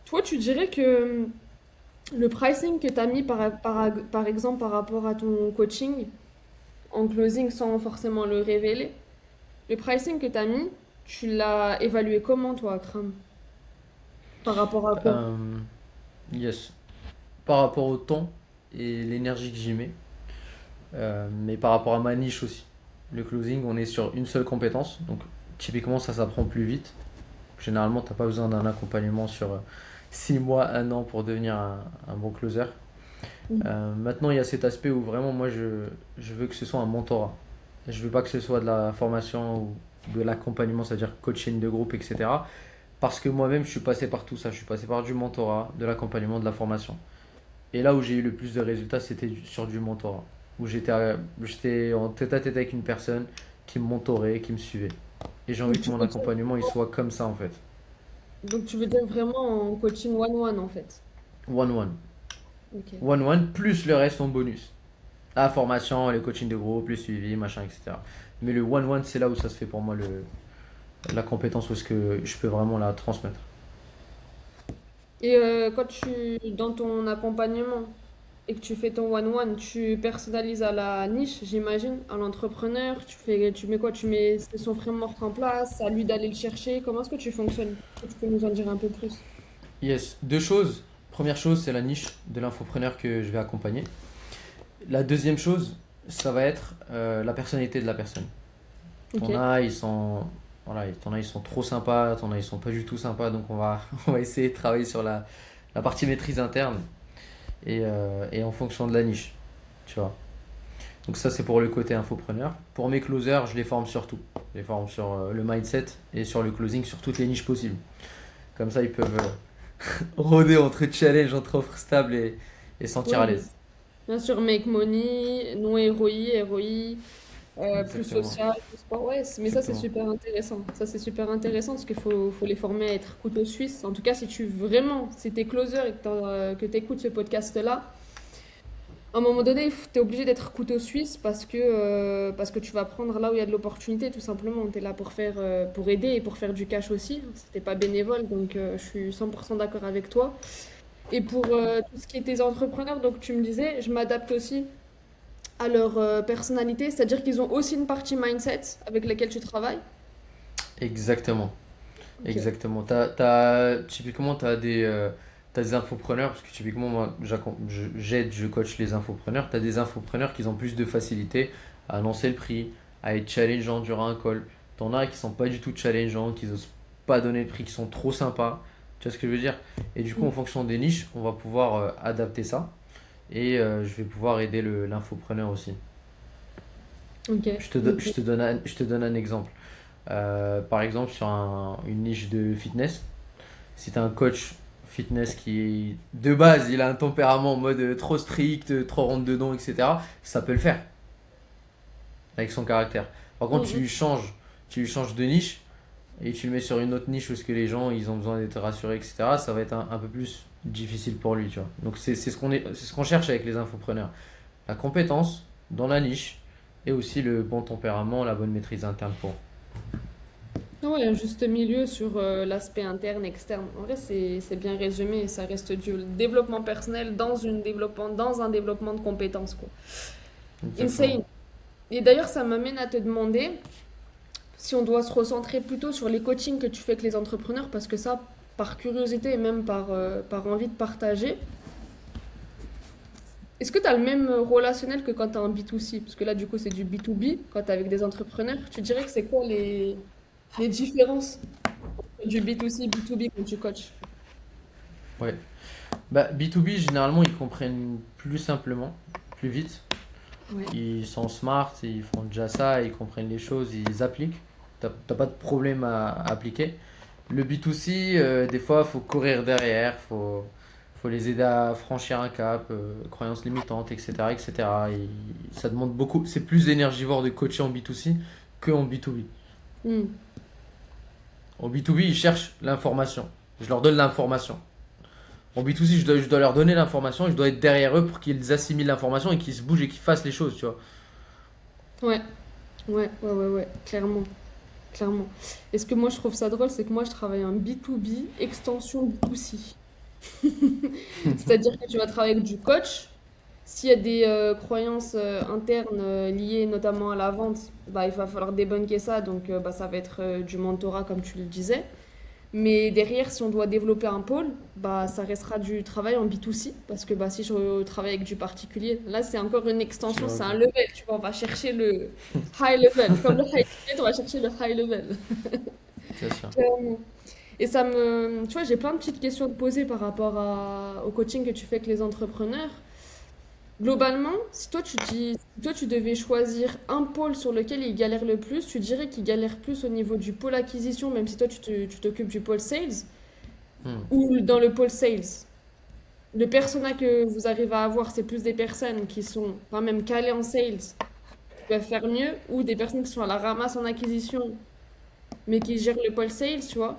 Toi, tu dirais que le pricing que tu as mis par exemple par rapport à ton coaching en closing sans forcément le révéler, le pricing que tu as mis, tu l'as évalué comment toi, Akram? Par rapport à quoi? Euh, yes. Par rapport au temps et l'énergie que j'y mets, mais par rapport à ma niche aussi. Le closing, on est sur une seule compétence, donc typiquement ça s'apprend plus vite. Généralement, t'as pas besoin d'un accompagnement sur 6 mois, 1 an pour devenir un bon closer. Maintenant, il y a cet aspect où vraiment moi je veux que ce soit un mentorat. Je veux pas que ce soit de la formation ou de l'accompagnement, c'est-à-dire coaching de groupe, etc. Parce que moi-même, je suis passé par tout ça. Je suis passé par du mentorat, de l'accompagnement, de la formation. Et là où j'ai eu le plus de résultats, c'était sur du mentorat. Où j'étais en tête à tête avec une personne qui me mentorait, qui me suivait. Et j'ai Donc envie que tu mon veux dire, accompagnement il soit comme ça en fait. donc tu veux dire vraiment en coaching one-one en fait. One-one. Ok. One-one plus le reste en bonus. La formation, les coachings de groupe, les suivis, machin, etc. Mais le one-one, c'est là où ça se fait pour moi la compétence, où est-ce que je peux vraiment la transmettre. Et quand dans ton accompagnement et que tu fais ton one-one, tu personnalises à la niche, j'imagine, à l'entrepreneur, tu mets quoi? Tu mets son framework en place, à lui d'aller le chercher. Comment est-ce que tu fonctionnes? Est-ce que tu peux nous en dire un peu plus? Yes, deux choses. Première chose, c'est la niche de l'infopreneur que je vais accompagner. La deuxième chose, ça va être la personnalité de la personne. Ok. T'en as, ils sont, voilà, t'en as, ils sont trop sympas, t'en as, ils sont pas du tout sympas. Donc on va essayer de travailler sur la partie maîtrise interne et en fonction de la niche, tu vois. Donc ça, c'est pour le côté infopreneur. Pour mes closers, je les forme sur tout. Je les forme sur le mindset et sur le closing, sur toutes les niches possibles. Comme ça, ils peuvent rôder entre challenge, entre offres stables et sentir à Oui, l'aise. bien sûr, make money, non ROI, plus Exactement. social, plus sport. Ouais, mais ça, c'est Exactement. super intéressant. Ça, c'est super intéressant parce qu'il faut les former à être couteau suisse. En tout cas, si tu vraiment, si t'es closer et que t'écoutes ce podcast-là, à un moment donné, tu es obligé d'être couteau suisse parce que tu vas prendre là où il y a de l'opportunité, tout simplement. Tu es là pour pour aider et pour faire du cash aussi. C'était pas bénévole, donc je suis 100% d'accord avec toi. Et pour tout ce qui est tes entrepreneurs, donc tu me disais, je m'adapte aussi à leur personnalité, c'est-à-dire qu'ils ont aussi une partie mindset avec laquelle tu travailles. Exactement. Ok. Exactement. Typiquement, t'as des infopreneurs, parce que typiquement, moi, j'aide, je coach les infopreneurs. Tu as des infopreneurs qui ont plus de facilité à annoncer le prix, à être challengeant durant un call. T'en as qui sont pas du tout challengeants, qui osent pas donner de prix, qui sont trop sympas. Tu vois ce que je veux dire? Et du coup, en fonction des niches, on va pouvoir adapter ça. Et je vais pouvoir aider l'infopreneur aussi. Ok. Je je te donne un exemple. Par exemple, sur une niche de fitness, si tu as un coach fitness qui, de base, il a un tempérament en mode trop strict, trop rentre dedans, etc., ça peut le faire avec son caractère. Par contre, Mhm. tu lui changes de niche et tu le mets sur une autre niche où est-ce que les gens ils ont besoin d'être rassurés, etc., ça va être un peu plus difficile pour lui, tu vois. Donc c'est ce qu'on cherche avec les infopreneurs. La compétence dans la niche et aussi le bon tempérament, la bonne maîtrise interne pour. Ouais, un juste milieu sur l'aspect interne, externe. En vrai, c'est bien résumé. Ça reste du développement personnel dans un développement de compétences, quoi. Exactement. Insane. Et d'ailleurs, ça m'amène à te demander si on doit se recentrer plutôt sur les coachings que tu fais avec les entrepreneurs, parce que ça, par curiosité et même par envie de partager, est-ce que tu as le même relationnel que quand tu as un B2C? Parce que là, du coup, c'est du B2B, quand tu es avec des entrepreneurs. Tu dirais que c'est quoi les différences du B2C, B2B quand tu coaches? Ouais. Bah, B2B, généralement, ils comprennent plus simplement, plus vite. Ouais. Ils sont smart, ils font déjà ça, ils comprennent les choses, ils appliquent. T'as pas de problème à appliquer. Le B2C, des fois, faut courir derrière, faut les aider à franchir un cap, croyances limitantes, etc., etc. Et ça demande beaucoup. C'est plus énergivore de coacher en B2C que en B2B. Hmm. En B2B, ils cherchent l'information. Je leur donne l'information. En B2C, je dois leur donner l'information, je dois être derrière eux pour qu'ils assimilent l'information et qu'ils se bougent et qu'ils fassent les choses, tu vois. Ouais, ouais, clairement, clairement. Et ce que moi je trouve ça drôle, c'est que moi je travaille en B2B, extension B2C. C'est-à-dire que tu vas travailler avec du coach. S'il y a des croyances internes liées notamment à la vente, bah, il va falloir débunker ça. Donc, bah, ça va être du mentorat, comme tu le disais. Mais derrière, si on doit développer un pôle, bah, ça restera du travail en B2C. Parce que bah, si je travaille avec du particulier, là, c'est encore une Tu extension, vois, c'est un level. Tu vois, on va chercher le high level. Comme le high ticket, on va chercher le high level. c'est sûr. Clairement. Et ça me... Tu vois, j'ai plein de petites questions à te poser par rapport au coaching que tu fais avec les entrepreneurs. Globalement, si toi tu devais choisir un pôle sur lequel ils galèrent le plus, tu dirais qu'ils galèrent plus au niveau du pôle acquisition, même si toi tu t'occupes du pôle sales, Hmm. ou dans le pôle sales. Le persona que vous arrivez à avoir, c'est plus des personnes qui sont quand même calées en sales, qui peuvent faire mieux, ou des personnes qui sont à la ramasse en acquisition, mais qui gèrent le pôle sales, tu vois.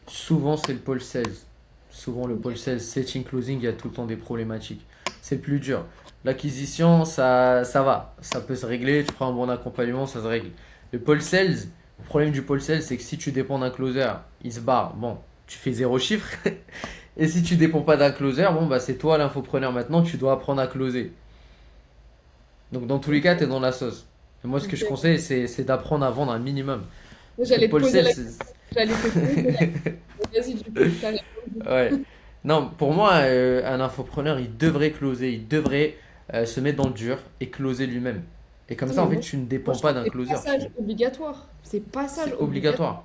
Souvent, c'est le pôle 16. Souvent, le pôle Ok. 16, setting, closing, il y a tout le temps des problématiques. C'est le plus dur. L'acquisition, ça va. Ça peut se régler. Tu prends un bon accompagnement, ça se règle. Le pôle sales, le problème du pôle sales, c'est que si tu dépends d'un closer, il se barre. Bon, tu fais zéro chiffre. Et si tu dépends pas d'un closer, bon, bah, c'est toi l'infopreneur maintenant, tu dois apprendre à closer. Donc, dans tous les cas, tu es Ok. dans la sauce. Et moi, ce que je Ok. conseille, c'est d'apprendre à vendre un minimum. Moi, Parce que le j'allais te pôle poser sales, la question. J'allais te poser la question. Vas-y, du coup, t'as répondu. ouais. Non, pour moi, un infopreneur, il devrait closer, il devrait se mettre dans le dur et closer lui-même. Et comme Non, ça, mais en fait, moi, tu ne moi, dépends je pas trouve que d'un c'est closer. passage obligatoire. C'est passage C'est obligatoire. obligatoire.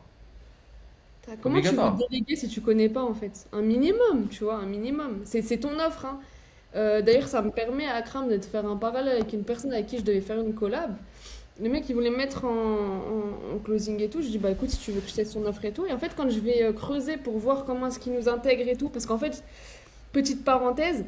Comment tu veux Obligatoire. déléguer si tu connais pas, en fait? Un minimum, tu vois, un minimum. C'est ton offre, hein. D'ailleurs, ça me permet à Akram de te faire un parallèle avec une personne avec qui je devais faire une collab. Le mec, il voulait me mettre en closing et tout. Je dis, bah écoute, si tu veux que je teste son offre et tout. Et en fait, quand je vais creuser pour voir comment est-ce qu'il nous intègre et tout, parce qu'en fait, petite parenthèse,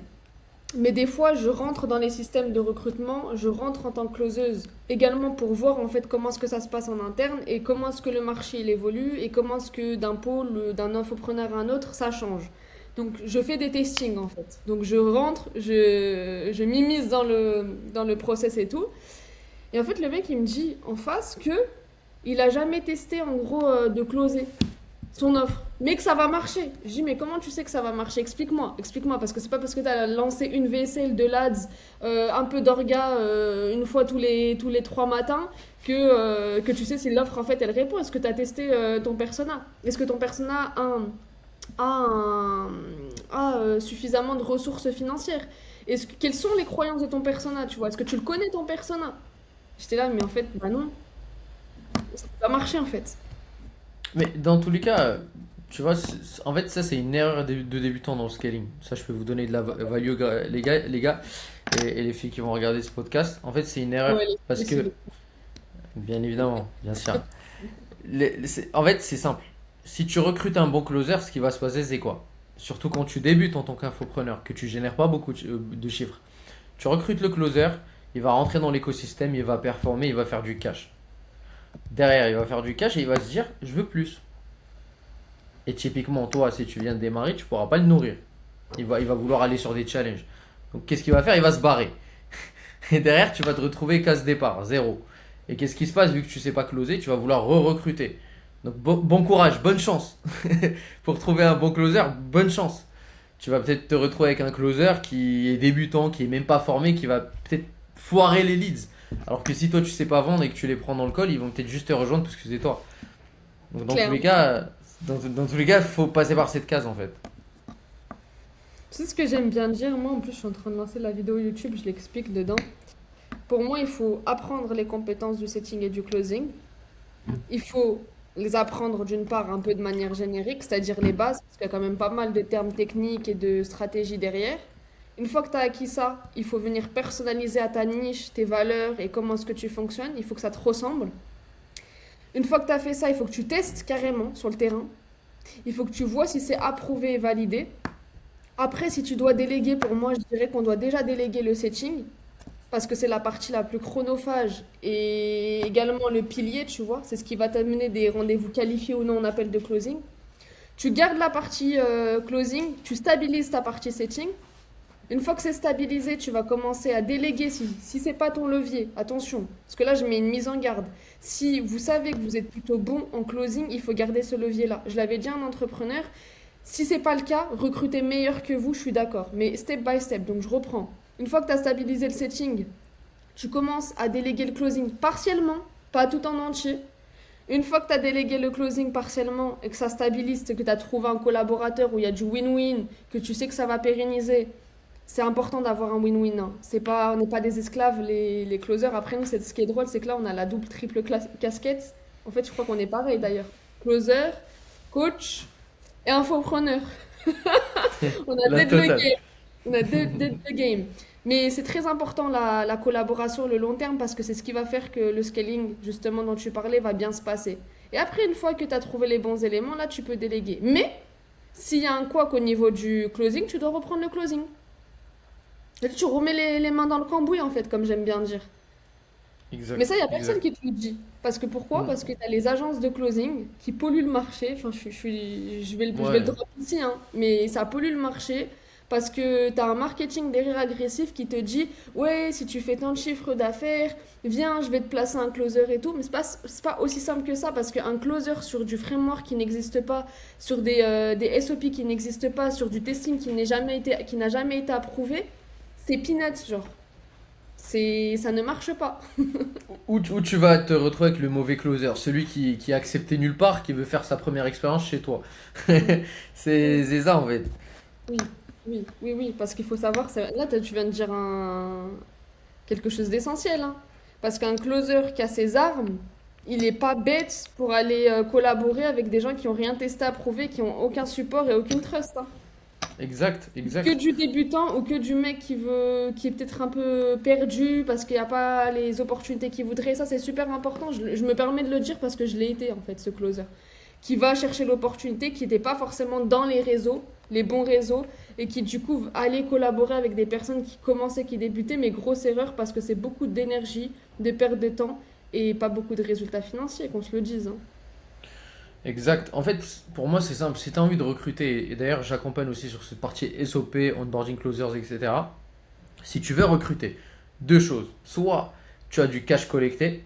mais des fois, je rentre dans les systèmes de recrutement, je rentre en tant que closeuse également pour voir en fait comment est-ce que ça se passe en interne et comment est-ce que le marché il évolue et comment est-ce que d'un pôle, d'un infopreneur à un autre, ça change. Donc je fais des testings en fait. Donc je rentre, je m'immisce dans le process et tout. Et en fait, le mec il me dit en face que il a jamais testé en gros de closer son offre, mais que ça va marcher. Je dis, mais comment tu sais que ça va marcher? Explique-moi, parce que c'est pas parce que tu as lancé une VSL, de l'ADS, un peu d'orga une fois tous les 3 matins que tu sais si l'offre en fait elle répond. Est-ce que tu as testé ton persona? Est-ce que ton persona a suffisamment de ressources financières? Quelles sont les croyances de ton persona, tu vois? Est-ce que tu le connais ton persona? J'étais là, mais en fait, bah non, ça va marcher en fait. Mais dans tous les cas, tu vois, en fait, ça, c'est une erreur de débutant dans le scaling. Ça, je peux vous donner de la value, les gars et les filles qui vont regarder ce podcast. En fait, c'est une erreur Ouais, parce que, les- bien évidemment, bien sûr. En fait, c'est simple. Si tu recrutes un bon closer, ce qui va se passer, c'est quoi? Surtout quand tu débutes en tant qu'infopreneur, que tu génères pas beaucoup de chiffres. Tu recrutes le closer, il va rentrer dans l'écosystème, il va performer, il va faire du cash. Derrière, il va faire du cash et il va se dire, je veux plus. Et typiquement, toi, si tu viens de démarrer, tu pourras pas le nourrir. Il va vouloir aller sur des challenges. Donc, qu'est-ce qu'il va faire? Il va se barrer. Et derrière, tu vas te retrouver casse départ, zéro. Et qu'est-ce qui se passe vu que tu sais pas closer? Tu vas vouloir re-recruter. Donc, bon courage, bonne chance. Pour trouver un bon closer, bonne chance. Tu vas peut-être te retrouver avec un closer qui est débutant, qui est même pas formé, qui va peut-être foirer les leads. Alors que si toi tu sais pas vendre et que tu les prends dans le call, ils vont peut-être juste te rejoindre parce que c'est toi. Donc Clairement. dans tous les cas, faut passer par cette case en fait. Tu sais ce que j'aime bien dire? Moi, en plus, je suis en train de lancer la vidéo YouTube, je l'explique dedans. Pour moi, il faut apprendre les compétences du setting et du closing. Il faut les apprendre d'une part un peu de manière générique, c'est-à-dire les bases, parce qu'il y a quand même pas mal de termes techniques et de stratégies derrière. Une fois que tu as acquis ça, il faut venir personnaliser à ta niche, tes valeurs et comment est-ce que tu fonctionnes. Il faut que ça te ressemble. Une fois que tu as fait ça, il faut que tu testes carrément sur le terrain. Il faut que tu vois si c'est approuvé et validé. Après, si tu dois déléguer, pour moi, je dirais qu'on doit déjà déléguer le setting, parce que c'est la partie la plus chronophage et également le pilier, tu vois. C'est ce qui va t'amener des rendez-vous qualifiés ou non en appel de closing. Tu gardes la partie closing, tu stabilises ta partie setting. Une fois que c'est stabilisé, tu vas commencer à déléguer si c'est pas ton levier. Attention, parce que là, je mets une mise en garde. Si vous savez que vous êtes plutôt bon en closing, il faut garder ce levier-là. Je l'avais dit à un entrepreneur, si c'est pas le cas, recrutez meilleur que vous, je suis d'accord. Mais step by step, donc je reprends. Une fois que tu as stabilisé le setting, tu commences à déléguer le closing partiellement, pas tout en entier. Une fois que tu as délégué le closing partiellement et que ça stabilise, que tu as trouvé un collaborateur où il y a du win-win, que tu sais que ça va pérenniser, c'est important d'avoir un win-win, hein. C'est pas, on n'est pas des esclaves, les closers. Après, nous, ce qui est drôle, c'est que là, on a la double, triple casquette. En fait, je crois qu'on est pareil d'ailleurs. Closer, coach et infopreneur. On a La dead le totale. game. On a dead the game. Mais c'est très important la collaboration, le long terme, parce que c'est ce qui va faire que le scaling, justement, dont tu parlais, va bien se passer. Et après, une fois que tu as trouvé les bons éléments, là, tu peux déléguer. Mais, s'il y a un couac au niveau du closing, tu dois reprendre le closing. Et tu remets les mains dans le cambouis, en fait, comme j'aime bien dire. Mais Exact, ça, il n'y a personne exact. qui te le dit. Parce que pourquoi? Mm. Parce que tu as les agences de closing qui polluent le marché. Enfin, je vais le Ouais, drop ici, hein. Mais ça pollue le marché parce que tu as un marketing derrière agressif qui te dit, ouais, si tu fais tant de chiffres d'affaires, viens, je vais te placer un closer et tout. Mais c'est pas aussi simple que ça parce qu'un closer sur du framework qui n'existe pas, sur des SOP qui n'existent pas, sur du testing qui n'a jamais été approuvé, c'est peanuts, genre. Ça ne marche pas. où tu vas te retrouver avec le mauvais closer, celui qui est accepté nulle part, qui veut faire sa première expérience chez toi. C'est ça en fait. Oui, oui, oui, oui, parce qu'il faut savoir, là tu viens de dire quelque chose d'essentiel, hein. Parce qu'un closer qui a ses armes, il est pas bête pour aller collaborer avec des gens qui ont rien testé, approuvé, qui ont aucun support et aucune trust, hein. Exact, Que exact. du débutant ou que du mec qui est peut-être un peu perdu parce qu'il n'y a pas les opportunités qu'il voudrait. Ça, c'est super important. Je me permets de le dire parce que je l'ai été, en fait, ce closer. Qui va chercher l'opportunité, qui n'était pas forcément dans les réseaux, les bons réseaux, et qui, du coup, allait collaborer avec des personnes qui commençaient, qui débutaient, mais grosse erreur parce que c'est beaucoup d'énergie, de perte de temps et pas beaucoup de résultats financiers, qu'on se le dise, hein. Exact. En fait, pour moi, c'est simple. Si tu as envie de recruter, et d'ailleurs, j'accompagne aussi sur cette partie SOP, onboarding closers, etc. Si tu veux recruter, deux choses. Soit tu as du cash collecté,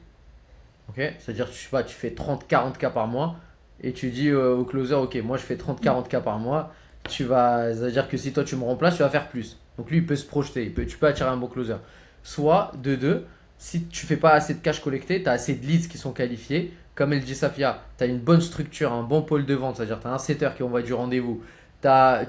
ok? C'est-à-dire, je sais pas, tu fais 30-40K par mois, et tu dis au closer, ok, moi je fais 30-40K par mois, c'est-à-dire que si toi tu me remplaces, tu vas faire plus. Donc lui, il peut se projeter, tu peux attirer un bon closer. Soit, de deux, si tu fais pas assez de cash collecté, tu as assez de leads qui sont qualifiés. Comme elle dit Safia, tu as une bonne structure, un bon pôle de vente, c'est-à-dire tu as un setter qui envoie du rendez-vous, tu as,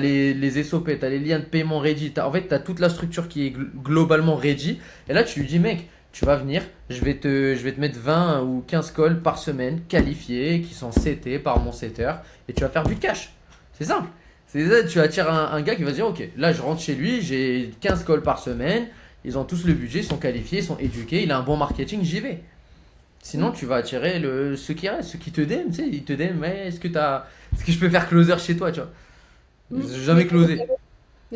les SOP, tu as les liens de paiement ready, en fait tu as toute la structure qui est globalement ready. Et là tu lui dis, mec, tu vas venir, je vais te mettre 20 ou 15 calls par semaine qualifiés, qui sont setés par mon setter, et tu vas faire du cash. C'est simple. C'est ça, tu attires un gars qui va se dire, ok, là je rentre chez lui, j'ai 15 calls par semaine, ils ont tous le budget, ils sont qualifiés, ils sont éduqués, il a un bon marketing, j'y vais. Sinon, Mm. tu vas attirer ceux qui restent, ceux qui te DM, tu sais, ils te DM, mais est-ce que je peux faire closer chez toi, tu vois? Mm. J'ai Mais jamais closé.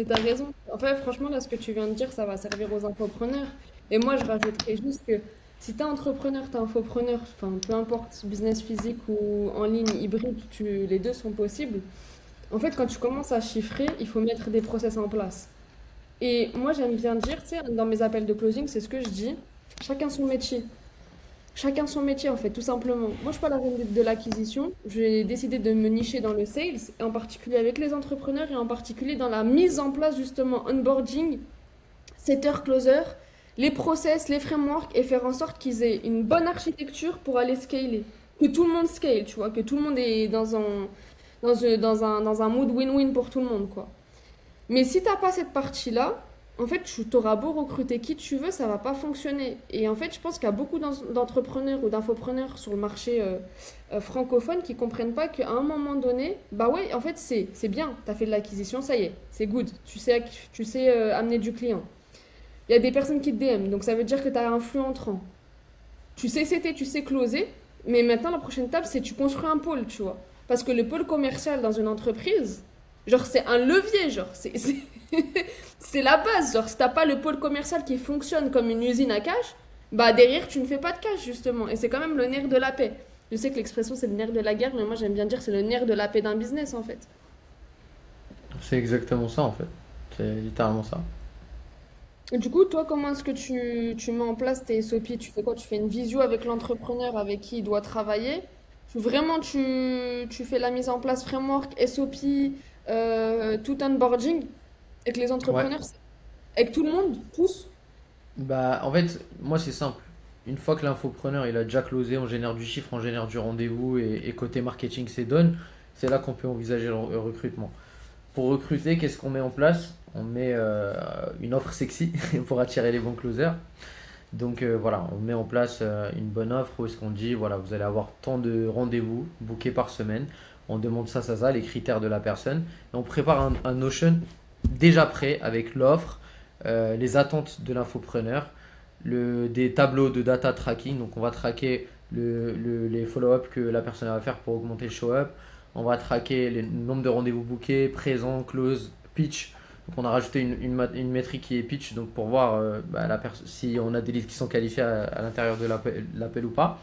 t'as raison. En fait, franchement, là, ce que tu viens de dire, ça va servir aux infopreneurs. Et moi, je rajouterais juste que si t'es entrepreneur, t'es infopreneur, enfin, peu importe, business physique ou en ligne, hybride, les deux sont possibles. En fait, quand tu commences à chiffrer, il faut mettre des process en place. Et moi, j'aime bien dire, tu sais, dans mes appels de closing, c'est ce que je dis, chacun son métier. Chacun son métier, en fait, tout simplement. Moi, je suis pas la reine de l'acquisition. J'ai décidé de me nicher dans le sales, et en particulier avec les entrepreneurs et en particulier dans la mise en place, justement, onboarding, setter, closer, les process, les frameworks et faire en sorte qu'ils aient une bonne architecture pour aller scaler. Que tout le monde scale, tu vois, que tout le monde est dans un mood win-win pour tout le monde, quoi. Mais si t'as pas cette partie-là, En fait, tu auras beau recruter qui tu veux, ça va pas fonctionner. Et en fait, je pense qu'il y a beaucoup d'entrepreneurs ou d'infopreneurs sur le marché francophone qui comprennent pas qu'à un moment donné, bah ouais, en fait, c'est bien. Tu as fait de l'acquisition, ça y est, c'est good. Tu sais amener du client. Il y a des personnes qui te DM, donc ça veut dire que tu as un flux entrant. Tu sais c'était, tu sais closer, mais maintenant la prochaine étape, c'est tu construis un pôle, tu vois. Parce que le pôle commercial dans une entreprise, genre c'est un levier, genre c'est la base. Genre si t'as pas le pôle commercial qui fonctionne comme une usine à cash, bah derrière tu ne fais pas de cash justement. Et c'est quand même le nerf de la paix. Je sais que l'expression c'est le nerf de la guerre, mais moi j'aime bien dire c'est le nerf de la paix d'un business en fait. C'est exactement ça en fait. C'est littéralement ça. Et du coup, toi, comment est-ce que tu mets en place tes SOP? Tu fais quoi? Tu fais une visio avec l'entrepreneur avec qui il doit travailler? Vraiment, tu fais la mise en place framework, SOP, tout onboarding avec les Ouais. entrepreneurs, avec tout le monde, tous? Bah, en fait, moi c'est simple. Une fois que l'infopreneur il a déjà closé, on génère du chiffre, on génère du rendez-vous et côté marketing c'est done, c'est là qu'on peut envisager le recrutement. Pour recruter, qu'est-ce qu'on met en place? On met une offre sexy pour attirer les bons closers. Donc voilà, on met en place une bonne offre où est-ce qu'on dit, voilà, vous allez avoir tant de rendez-vous bookés par semaine. On demande ça, les critères de la personne. Et on prépare un Notion déjà prêt avec l'offre, les attentes de l'infopreneur, des tableaux de data tracking. Donc on va traquer les follow-up que la personne va faire pour augmenter le show-up. On va traquer le nombre de rendez-vous bookés, présents, close, pitch. Donc on a rajouté une métrique qui est pitch, donc pour voir si on a des leads qui sont qualifiés à l'intérieur de l'appel ou pas.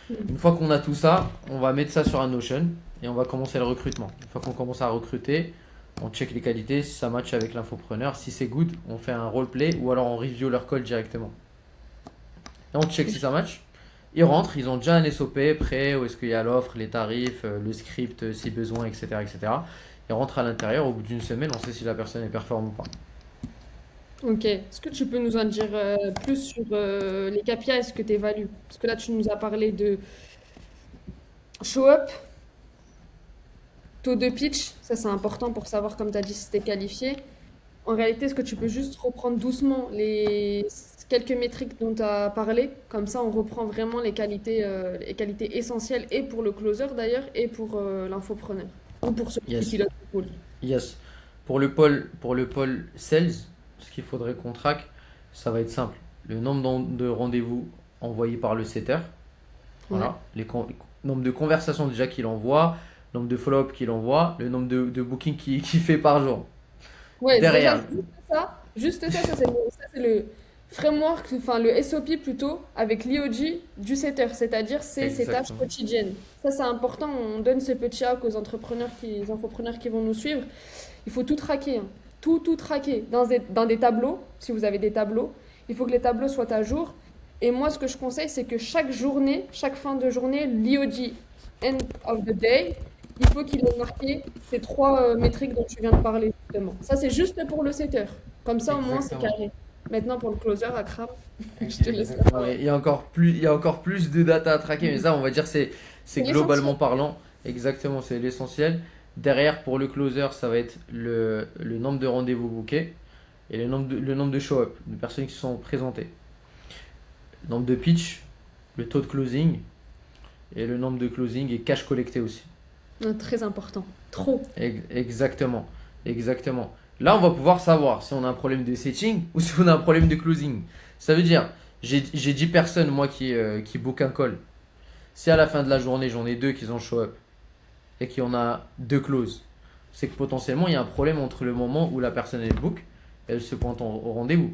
Une fois qu'on a tout ça, on va mettre ça sur un Notion et on va commencer le recrutement. Une fois qu'on commence à recruter, on check les qualités, si ça match avec l'infopreneur. Si c'est good, on fait un roleplay ou alors on review leur call directement. Et on check si ça match. Ils rentrent, ils ont déjà un SOP prêt, où est-ce qu'il y a l'offre, les tarifs, le script si besoin, etc., etc. Ils rentrent à l'intérieur, au bout d'une semaine, on sait si la personne est performante ou pas. Ok. Est-ce que tu peux nous en dire plus sur les KPIs que tu évalues? Parce que là, tu nous as parlé de show up, taux de pitch, ça c'est important pour savoir, comme tu as dit, si tu es qualifié. En réalité, est-ce que tu peux juste reprendre doucement les quelques métriques dont tu as parlé? Comme ça, on reprend vraiment les qualités essentielles et pour le closer d'ailleurs et pour l'infopreneur. Ou pour celui qui Yes, pilote le pôle. yes. Pour le pôle sales, ce qu'il faudrait qu'on traque, ça va être simple. Le nombre de rendez-vous envoyés par le setter, Ouais. voilà. Nombre de conversations déjà qu'il envoie, nombre de follow-up qu'il envoie, le nombre de bookings qu'il fait par jour. Ouais, déjà, Derrière, ça, c'est le framework, enfin le SOP plutôt, avec l'IOG du setter, c'est-à-dire c'est ses tâches exactement. quotidiennes. Ça, c'est important, on donne ce petit hack aux infopreneurs qui vont nous suivre. Il faut tout traquer, hein. Tout traquer dans des tableaux, si vous avez des tableaux. Il faut que les tableaux soient à jour. Et moi, ce que je conseille, c'est que chaque journée, chaque fin de journée, l'IOG, end of the day, il faut qu'il ait marqué ces trois métriques dont tu viens de parler, justement. Ça, c'est juste pour le setter. Comme ça, au moins, c'est Exactement. carré. Maintenant, pour le closer, Akram, je te laisse la Exactement. parole. Il y a encore plus de data à traquer, mais ça, on va dire, c'est C'est globalement l'essentiel. parlant. Exactement, c'est l'essentiel. Derrière, pour le closer, ça va être le nombre de rendez-vous bookés et le nombre de show-up, de personnes qui se sont présentées. Le nombre de pitch, le taux de closing et le nombre de closing et cash collecté aussi. Très important. Trop. Exactement. Exactement. Là, on va pouvoir savoir si on a un problème de setting ou si on a un problème de closing. Ça veut dire, j'ai 10 personnes, moi, qui book un call. Si à la fin de la journée, j'en ai deux qui ont show up et qu'il y en a deux close, c'est que potentiellement, il y a un problème entre le moment où la personne elle book et elle se pointe au rendez-vous.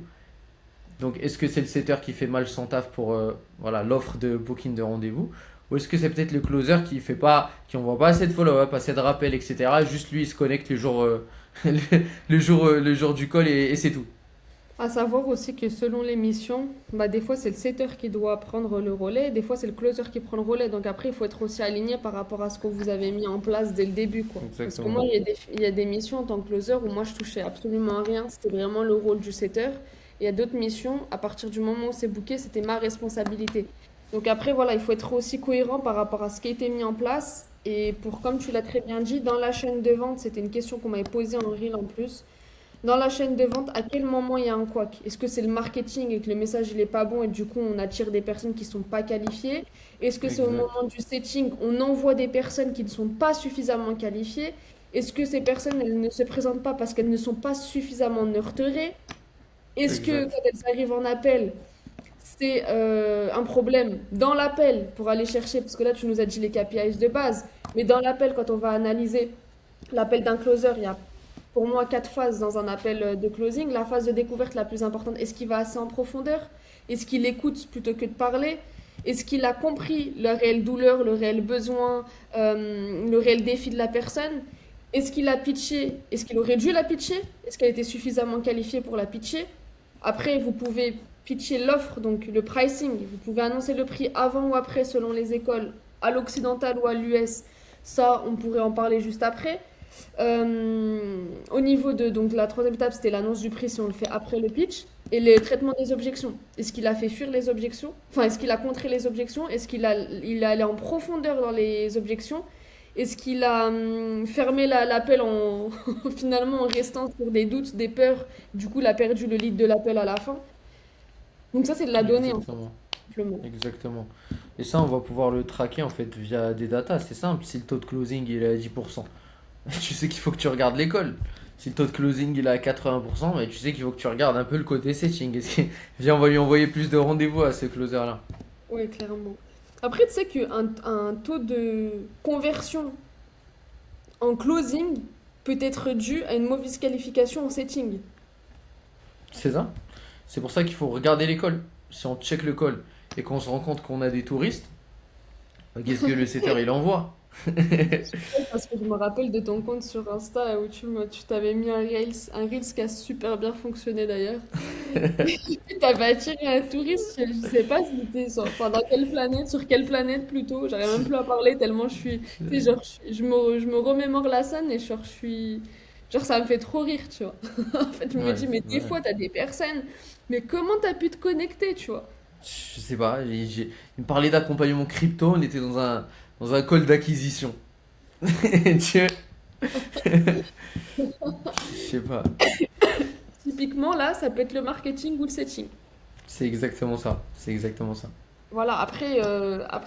Donc, est-ce que c'est le setter qui fait mal son taf pour voilà, l'offre de booking de rendez-vous? Ou est-ce que c'est peut-être le closer qui fait pas, qui envoie pas assez de follow-up, assez de rappels, etc. Juste lui, il se connecte le jour, le jour du call et c'est tout. À savoir aussi que selon les missions, bah, des fois c'est le setter qui doit prendre le relais, des fois c'est le closer qui prend le relais. Donc après, il faut être aussi aligné par rapport à ce que vous avez mis en place dès le début, quoi. Parce que moi, Exactement. il y a des missions en tant que closer où moi je touchais absolument à rien. C'était vraiment le rôle du setter. Et il y a d'autres missions, à partir du moment où c'est booké, c'était ma responsabilité. Donc après, voilà, il faut être aussi cohérent par rapport à ce qui a été mis en place. Et pour, comme tu l'as très bien dit, dans la chaîne de vente, c'était une question qu'on m'avait posée en reel en plus. dans la chaîne de vente, à quel moment il y a un couac? Est-ce que c'est le marketing et que le message il est pas bon et du coup on attire des personnes qui sont pas qualifiées? Est-ce que c'est au Exact. moment du setting, on envoie des personnes qui ne sont pas suffisamment qualifiées? Est-ce que ces personnes elles ne se présentent pas parce qu'elles ne sont pas suffisamment nurturées? Est-ce que Exact. quand elles arrivent en appel, c'est un problème dans l'appel pour aller chercher, parce que là tu nous as dit les KPIs de base, mais dans l'appel, quand on va analyser l'appel d'un closer, il y a pour moi quatre phases dans un appel de closing. La phase de découverte la plus importante, est-ce qu'il va assez en profondeur? Est-ce qu'il écoute plutôt que de parler? Est-ce qu'il a compris la réelle douleur, le réel besoin, le réel défi de la personne? Est-ce qu'il a pitché? Est-ce qu'il aurait dû la pitcher? Est-ce qu'elle était suffisamment qualifiée pour la pitcher? Après, vous pouvez pitcher l'offre, donc le pricing. Vous pouvez annoncer le prix avant ou après selon les écoles, à l'occidental ou à l'US. Ça, on pourrait en parler juste après. Au niveau de donc la troisième étape, c'était l'annonce du prix si on le fait après le pitch. Et le traitement des objections. Est-ce qu'il a fait fuir les objections? Enfin, est-ce qu'il a contré les objections? Est-ce qu'il est allé en profondeur dans les objections? Est-ce qu'il a fermé l'appel en finalement en restant sur des doutes, des peurs? Du coup, il a perdu le lead de l'appel à la fin. Donc ça, c'est de la donnée, en fait, Exactement. simplement. Exactement. Et ça, on va pouvoir le traquer en fait via des datas. C'est simple. Si le taux de closing il est à 10%, tu sais qu'il faut que tu regardes l'école. Si le taux de closing il est à 80%, mais tu sais qu'il faut que tu regardes un peu le côté setting. Viens, on va lui envoyer plus de rendez-vous à ce closer-là. Oui, clairement. Après, tu sais qu'un taux de conversion en closing peut être dû à une mauvaise qualification en setting. C'est ça. C'est pour ça qu'il faut regarder l'école. Si on check le call et qu'on se rend compte qu'on a des touristes, bah, qu'est-ce que le setter il envoie? Parce que je me rappelle de ton compte sur Insta où tu t'avais mis un Reels qui a super bien fonctionné d'ailleurs. Tu t'avais attiré un touriste, je sais pas si c'était enfin, dans quelle planète, sur quelle planète plutôt. J'arrive même plus à parler tellement je suis. Tu sais, genre, je me remémore la scène et genre, je suis. Genre, ça me fait trop rire, tu vois. En fait, je me Ouais, dis, mais des ouais. fois, t'as des personnes, mais comment t'as pu te connecter, tu vois? Je sais pas. Il me parlait d'accompagnement crypto. On était dans un call d'acquisition. Dieu, je sais pas. Typiquement, là, ça peut être le marketing ou le setting. C'est exactement ça. C'est exactement ça. Voilà, après,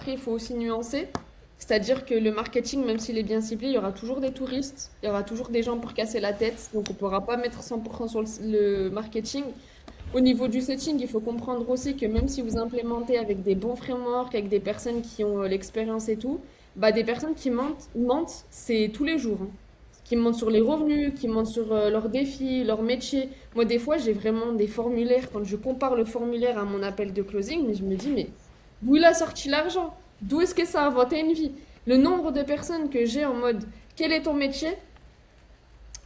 il faut aussi nuancer. C'est-à-dire que le marketing, même s'il est bien ciblé, il y aura toujours des touristes, il y aura toujours des gens pour casser la tête. Donc, on ne pourra pas mettre 100% sur le marketing. Au niveau du setting, il faut comprendre aussi que même si vous implémentez avec des bons frameworks, avec des personnes qui ont l'expérience et tout, bah, des personnes qui mentent, c'est tous les jours, hein. Qui mentent sur les revenus, qui mentent sur leurs défis, leur métier. Moi, des fois, j'ai vraiment des formulaires. Quand je compare le formulaire à mon appel de closing, mais je me dis, mais d'où il a sorti l'argent? D'où est-ce que ça a inventé une vie? Le nombre de personnes que j'ai en mode, quel est ton métier?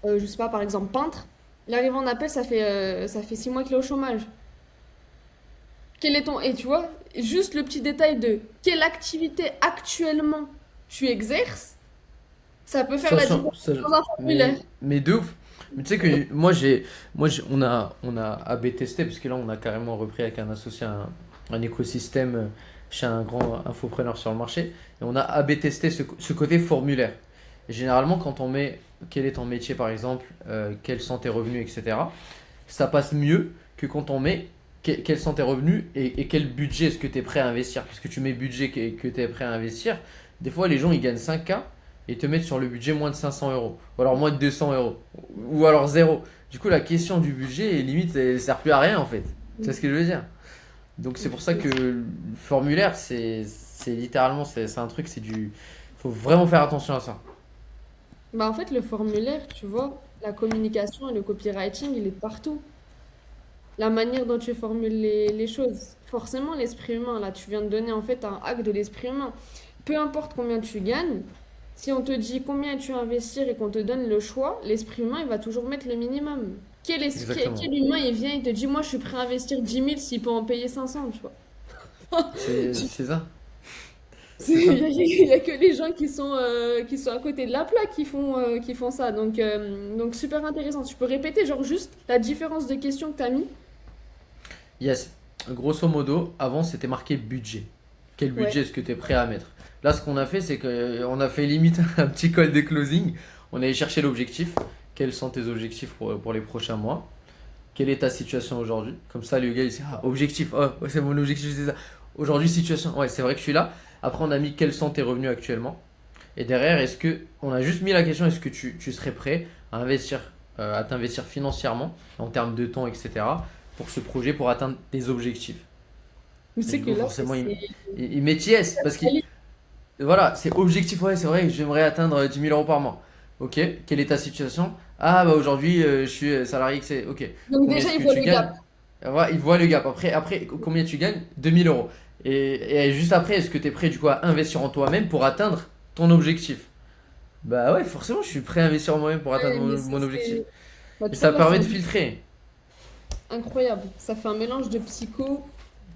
Je sais pas, par exemple, peintre. Il arrive en appel, ça fait 6 mois qu'il est au chômage. Quel est ton... Et tu vois, juste le petit détail de quelle activité actuellement tu exerces, ça peut faire Ça la change. différence dans un formulaire. Mais de ouf. Mais tu sais que on a AB testé parce que là on a carrément repris avec un associé un écosystème chez un grand infopreneur sur le marché et on a AB testé ce côté formulaire. Et généralement quand on met quel est ton métier par exemple, quels sont tes revenus, etc. Ça passe mieux que quand on met quels sont tes revenus et quel budget est-ce que tu es prêt à investir. Parce que tu mets budget que tu es prêt à investir, des fois les gens ils gagnent 5K et te mettent sur le budget moins de 500 euros, ou alors moins de 200 euros, ou alors zéro. Du coup, la question du budget, limite, elle sert plus à rien en fait. C'est ce que je veux dire. Donc c'est pour ça que le formulaire, c'est littéralement, c'est un truc, c'est du... Faut vraiment faire attention à ça. Bah en fait, le formulaire, tu vois, la communication et le copywriting, il est partout. La manière dont tu formules les choses. Forcément, l'esprit humain, là, tu viens de donner en fait un hack de l'esprit humain. Peu importe combien tu gagnes, si on te dit combien tu veux investir et qu'on te donne le choix, l'esprit humain, il va toujours mettre le minimum. Exactement. Quel humain, il vient et te dit, moi, je suis prêt à investir 10 000 s'il peut en payer 500, tu vois. C'est ça. C'est ça. Il y a que les gens qui sont à côté de la plaque qui font ça. Donc, super intéressant. Tu peux répéter, genre, juste la différence de questions que tu as mis? Yes. Grosso modo, avant c'était marqué budget. Quel Ouais. budget est-ce que tu es prêt à mettre? Là, ce qu'on a fait, c'est qu'on a fait limite un petit call de closing. On allait chercher l'objectif. quels sont tes objectifs pour les prochains mois? Quelle est ta situation aujourd'hui? Comme ça, le gars, il dit, ah, objectif, oh, ouais, c'est mon objectif, c'est ça. Aujourd'hui, situation, ouais, c'est vrai que je suis là. Après, on a mis quels sont tes revenus actuellement. Et derrière, on a juste mis la question, est-ce que tu serais prêt à investir, à t'investir financièrement, en termes de temps, etc., pour ce projet, pour atteindre tes objectifs? Mais Et c'est du que coup, là, forcément, c'est il met yes, parce qu'il, voilà, c'est objectif, ouais, c'est vrai, j'aimerais atteindre 10 000 euros par mois. Ok, quelle est ta situation? Ah, bah aujourd'hui, je suis salarié, c'est ok. donc Combien déjà, est-ce il que voit tu le gagnes? gap. Voilà, il voit le gap. Après, combien tu gagnes? 2 000 euros. Et juste après, est-ce que tu es prêt du coup à investir en toi-même pour atteindre ton objectif? Bah ouais, forcément, je suis prêt à investir en moi-même pour atteindre Ouais, mais mon objectif. bah, Et tu vois, ça là, c'est permet de filtrer. incroyable. Ça fait un mélange de psycho,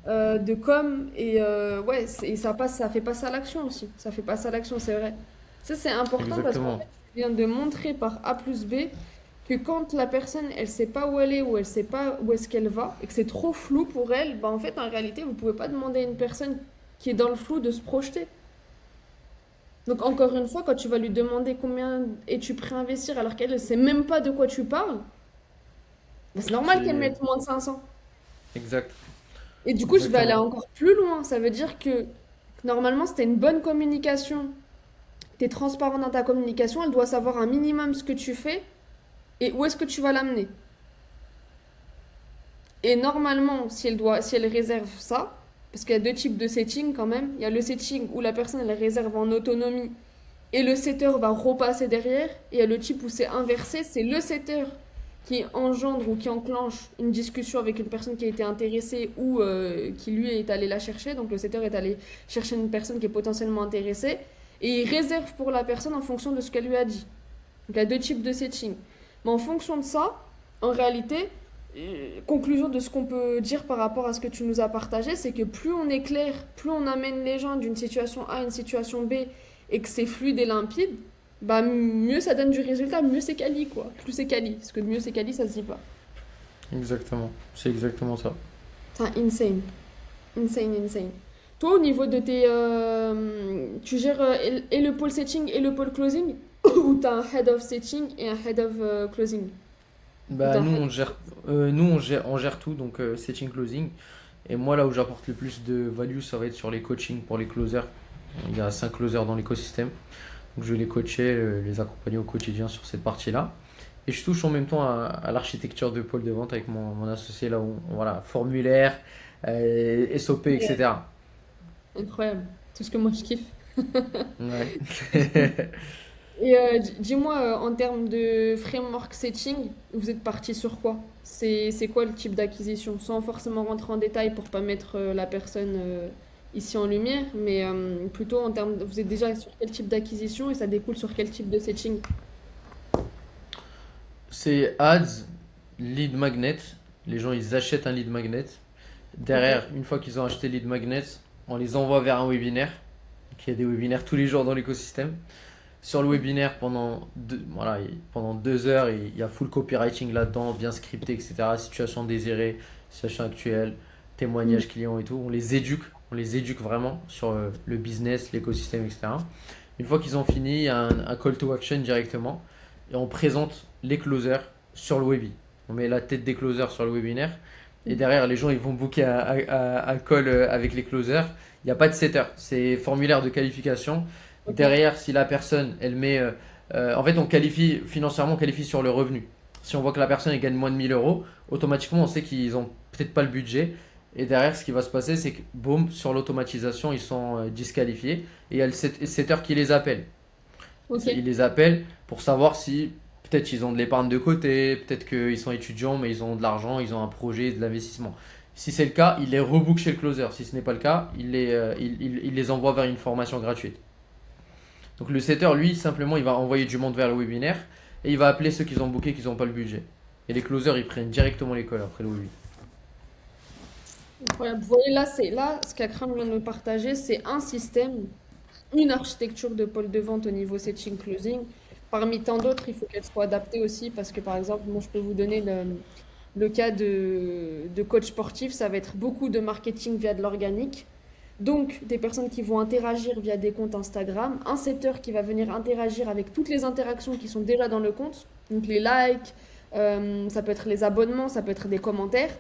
de com, et ouais, et ça passe, ça fait passer à l'action aussi. Ça fait passer à l'action, c'est vrai. Ça, c'est important parce qu'en fait, Exactement. tu viens de montrer par A plus B que quand la personne, elle sait pas où elle est ou elle sait pas où est-ce qu'elle va et que c'est trop flou pour elle, bah en fait, en réalité, vous pouvez pas demander à une personne qui est dans le flou de se projeter. Donc encore une fois, quand tu vas lui demander combien es-tu prêt à investir alors qu'elle ne sait même pas de quoi tu parles, bah, c'est normal qu'elle C'est mette moins de 500. exact. Et du coup, je vais aller Exactement. encore plus loin. Ça veut dire que normalement, si tu une bonne communication, tu es transparent dans ta communication, elle doit savoir un minimum ce que tu fais et où est-ce que tu vas l'amener. Et normalement, si elle réserve ça, parce qu'il y a deux types de setting quand même, il y a le setting où la personne elle réserve en autonomie et le setter va repasser derrière, et il y a le type où c'est inversé, c'est le setter qui engendre ou qui enclenche une discussion avec une personne qui a été intéressée ou qui lui est allé la chercher. Donc le setter est allé chercher une personne qui est potentiellement intéressée et il réserve pour la personne en fonction de ce qu'elle lui a dit. Donc il y a deux types de setting. Mais en fonction de ça, en réalité, conclusion de ce qu'on peut dire par rapport à ce que tu nous as partagé, c'est que plus on est clair, plus on amène les gens d'une situation A à une situation B et que c'est fluide et limpide, bah mieux ça donne du résultat, mieux c'est quali quoi. Plus c'est quali, parce que mieux c'est quali, ça se dit pas. Exactement. C'est exactement ça. C'est insane, insane, insane. Toi, au niveau de tes, tu gères et le pole setting et le pole closing, ou t'as un head of setting et un head of closing, ou Bah t'as un nous head. on gère tout, donc setting closing. Et moi là où j'apporte le plus de value, ça va être sur les coachings pour les closers. Il y a 5 closers dans l'écosystème. Donc je vais les coacher, les accompagner au quotidien sur cette partie-là. Et je touche en même temps à l'architecture de pôle de vente avec mon associé là où voilà, formulaire, SOP, etc. Incroyable, tout ce que moi je kiffe. Ouais. Et dis-moi, en termes de framework setting, vous êtes parti sur quoi? C'est quoi le type d'acquisition? Sans forcément rentrer en détail pour pas mettre la personne ici en lumière, mais plutôt en termes vous êtes déjà sur quel type d'acquisition et ça découle sur quel type de setting? C'est ads, lead magnet. Les gens ils achètent un lead magnet. Ok. Derrière, une fois qu'ils ont acheté le lead magnet, on les envoie vers un webinaire. Donc, il y a des webinaires tous les jours dans l'écosystème. Sur le webinaire, voilà, pendant 2 heures, il y a full copywriting là-dedans, bien scripté, etc. Situation désirée, situation actuelle, Mm. témoignages clients et tout. On les éduque vraiment sur le business, l'écosystème, etc. Une fois qu'ils ont fini, il y a un call to action directement et on présente les closers sur le webi. On met la tête des closers sur le webinaire et derrière, les gens ils vont booker un call avec les closers. Il n'y a pas de setter, c'est formulaire de qualification. Ok. Derrière, si la personne, elle met. En fait, on qualifie financièrement, on qualifie sur le revenu. Si on voit que la personne elle gagne moins de 1 000 euros, automatiquement, on sait qu'ils ont peut-être pas le budget. Et derrière, ce qui va se passer, c'est que, boum, sur l'automatisation, ils sont disqualifiés. Et il y a le setter qui les appelle. Ok. Il les appelle pour savoir si peut-être ils ont de l'épargne de côté, peut-être qu'ils sont étudiants, mais ils ont de l'argent, ils ont un projet, de l'investissement. Si c'est le cas, il les rebook chez le closer. Si ce n'est pas le cas, il les envoie vers une formation gratuite. Donc le setter, lui, simplement, il va envoyer du monde vers le webinaire et il va appeler ceux qui ont booké, qui n'ont pas le budget. Et les closers, ils prennent directement les calls après le webinaire. Incroyable. Vous voyez, là, ce qu'Akram vient de nous partager, c'est un système, une architecture de pôle de vente au niveau setting closing. Parmi tant d'autres, il faut qu'elle soit adaptée aussi parce que par exemple, moi je peux vous donner le cas de coach sportif, ça va être beaucoup de marketing via de l'organique. Donc, des personnes qui vont interagir via des comptes Instagram, un setter qui va venir interagir avec toutes les interactions qui sont déjà dans le compte. Donc les likes, ça peut être les abonnements, ça peut être des commentaires.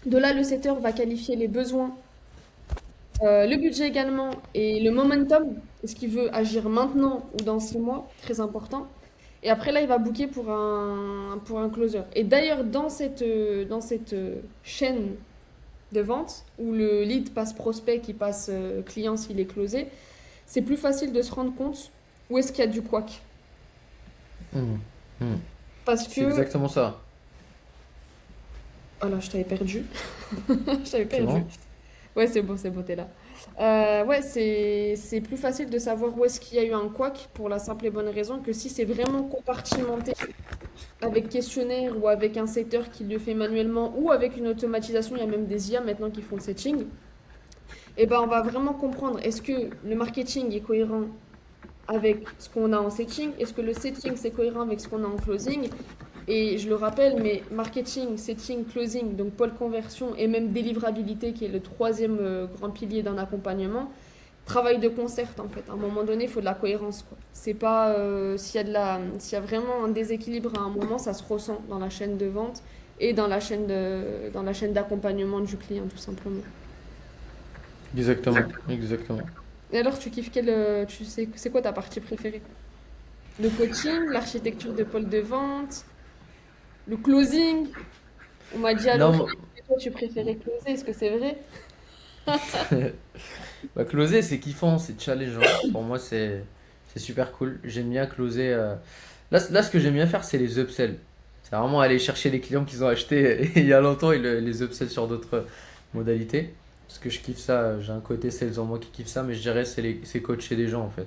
De là, le setter va qualifier les besoins, le budget également et le momentum. Est-ce qu'il veut agir maintenant ou dans 6 mois? Très important. Et après, là, il va booker pour un closer. Et d'ailleurs, dans cette chaîne de vente, où le lead passe prospect, qui passe client s'il est closé, c'est plus facile de se rendre compte où est-ce qu'il y a du couac. Mhm. Mhm. Parce C'est que... exactement ça. Oh là, je t'avais perdu. Je t'avais C'est perdu. bon? Ouais, c'est bon, t'es là. Ouais, c'est plus facile de savoir où est-ce qu'il y a eu un couac pour la simple et bonne raison que si c'est vraiment compartimenté avec questionnaire ou avec un setter qui le fait manuellement ou avec une automatisation, il y a même des IA maintenant qui font le setting, et ben on va vraiment comprendre est-ce que le marketing est cohérent avec ce qu'on a en setting, est-ce que le setting c'est cohérent avec ce qu'on a en closing. Et je le rappelle, mais marketing, setting, closing, donc pôle conversion et même délivrabilité qui est le troisième grand pilier d'un accompagnement, travail de concert en fait. À un moment donné, il faut de la cohérence, quoi. C'est pas s'il y a vraiment un déséquilibre à un moment, ça se ressent dans la chaîne de vente et dans la chaîne d'accompagnement du client tout simplement. Exactement, exactement. Et alors, tu kiffes tu sais, c'est quoi ta partie préférée? Le coaching, l'architecture de pôle de vente, le closing. On m'a dit à Non, l'oreille que toi tu préférais closer, est-ce que c'est vrai? bah, closer, c'est kiffant, c'est challengeant. Pour moi, c'est super cool. J'aime bien closer. Là, ce que j'aime bien faire, c'est les upsells. C'est vraiment aller chercher les clients qu'ils ont achetés il y a longtemps et les upsells sur d'autres modalités. Parce que je kiffe ça. J'ai un côté sales en moi qui kiffe ça, mais je dirais c'est coacher des gens en fait.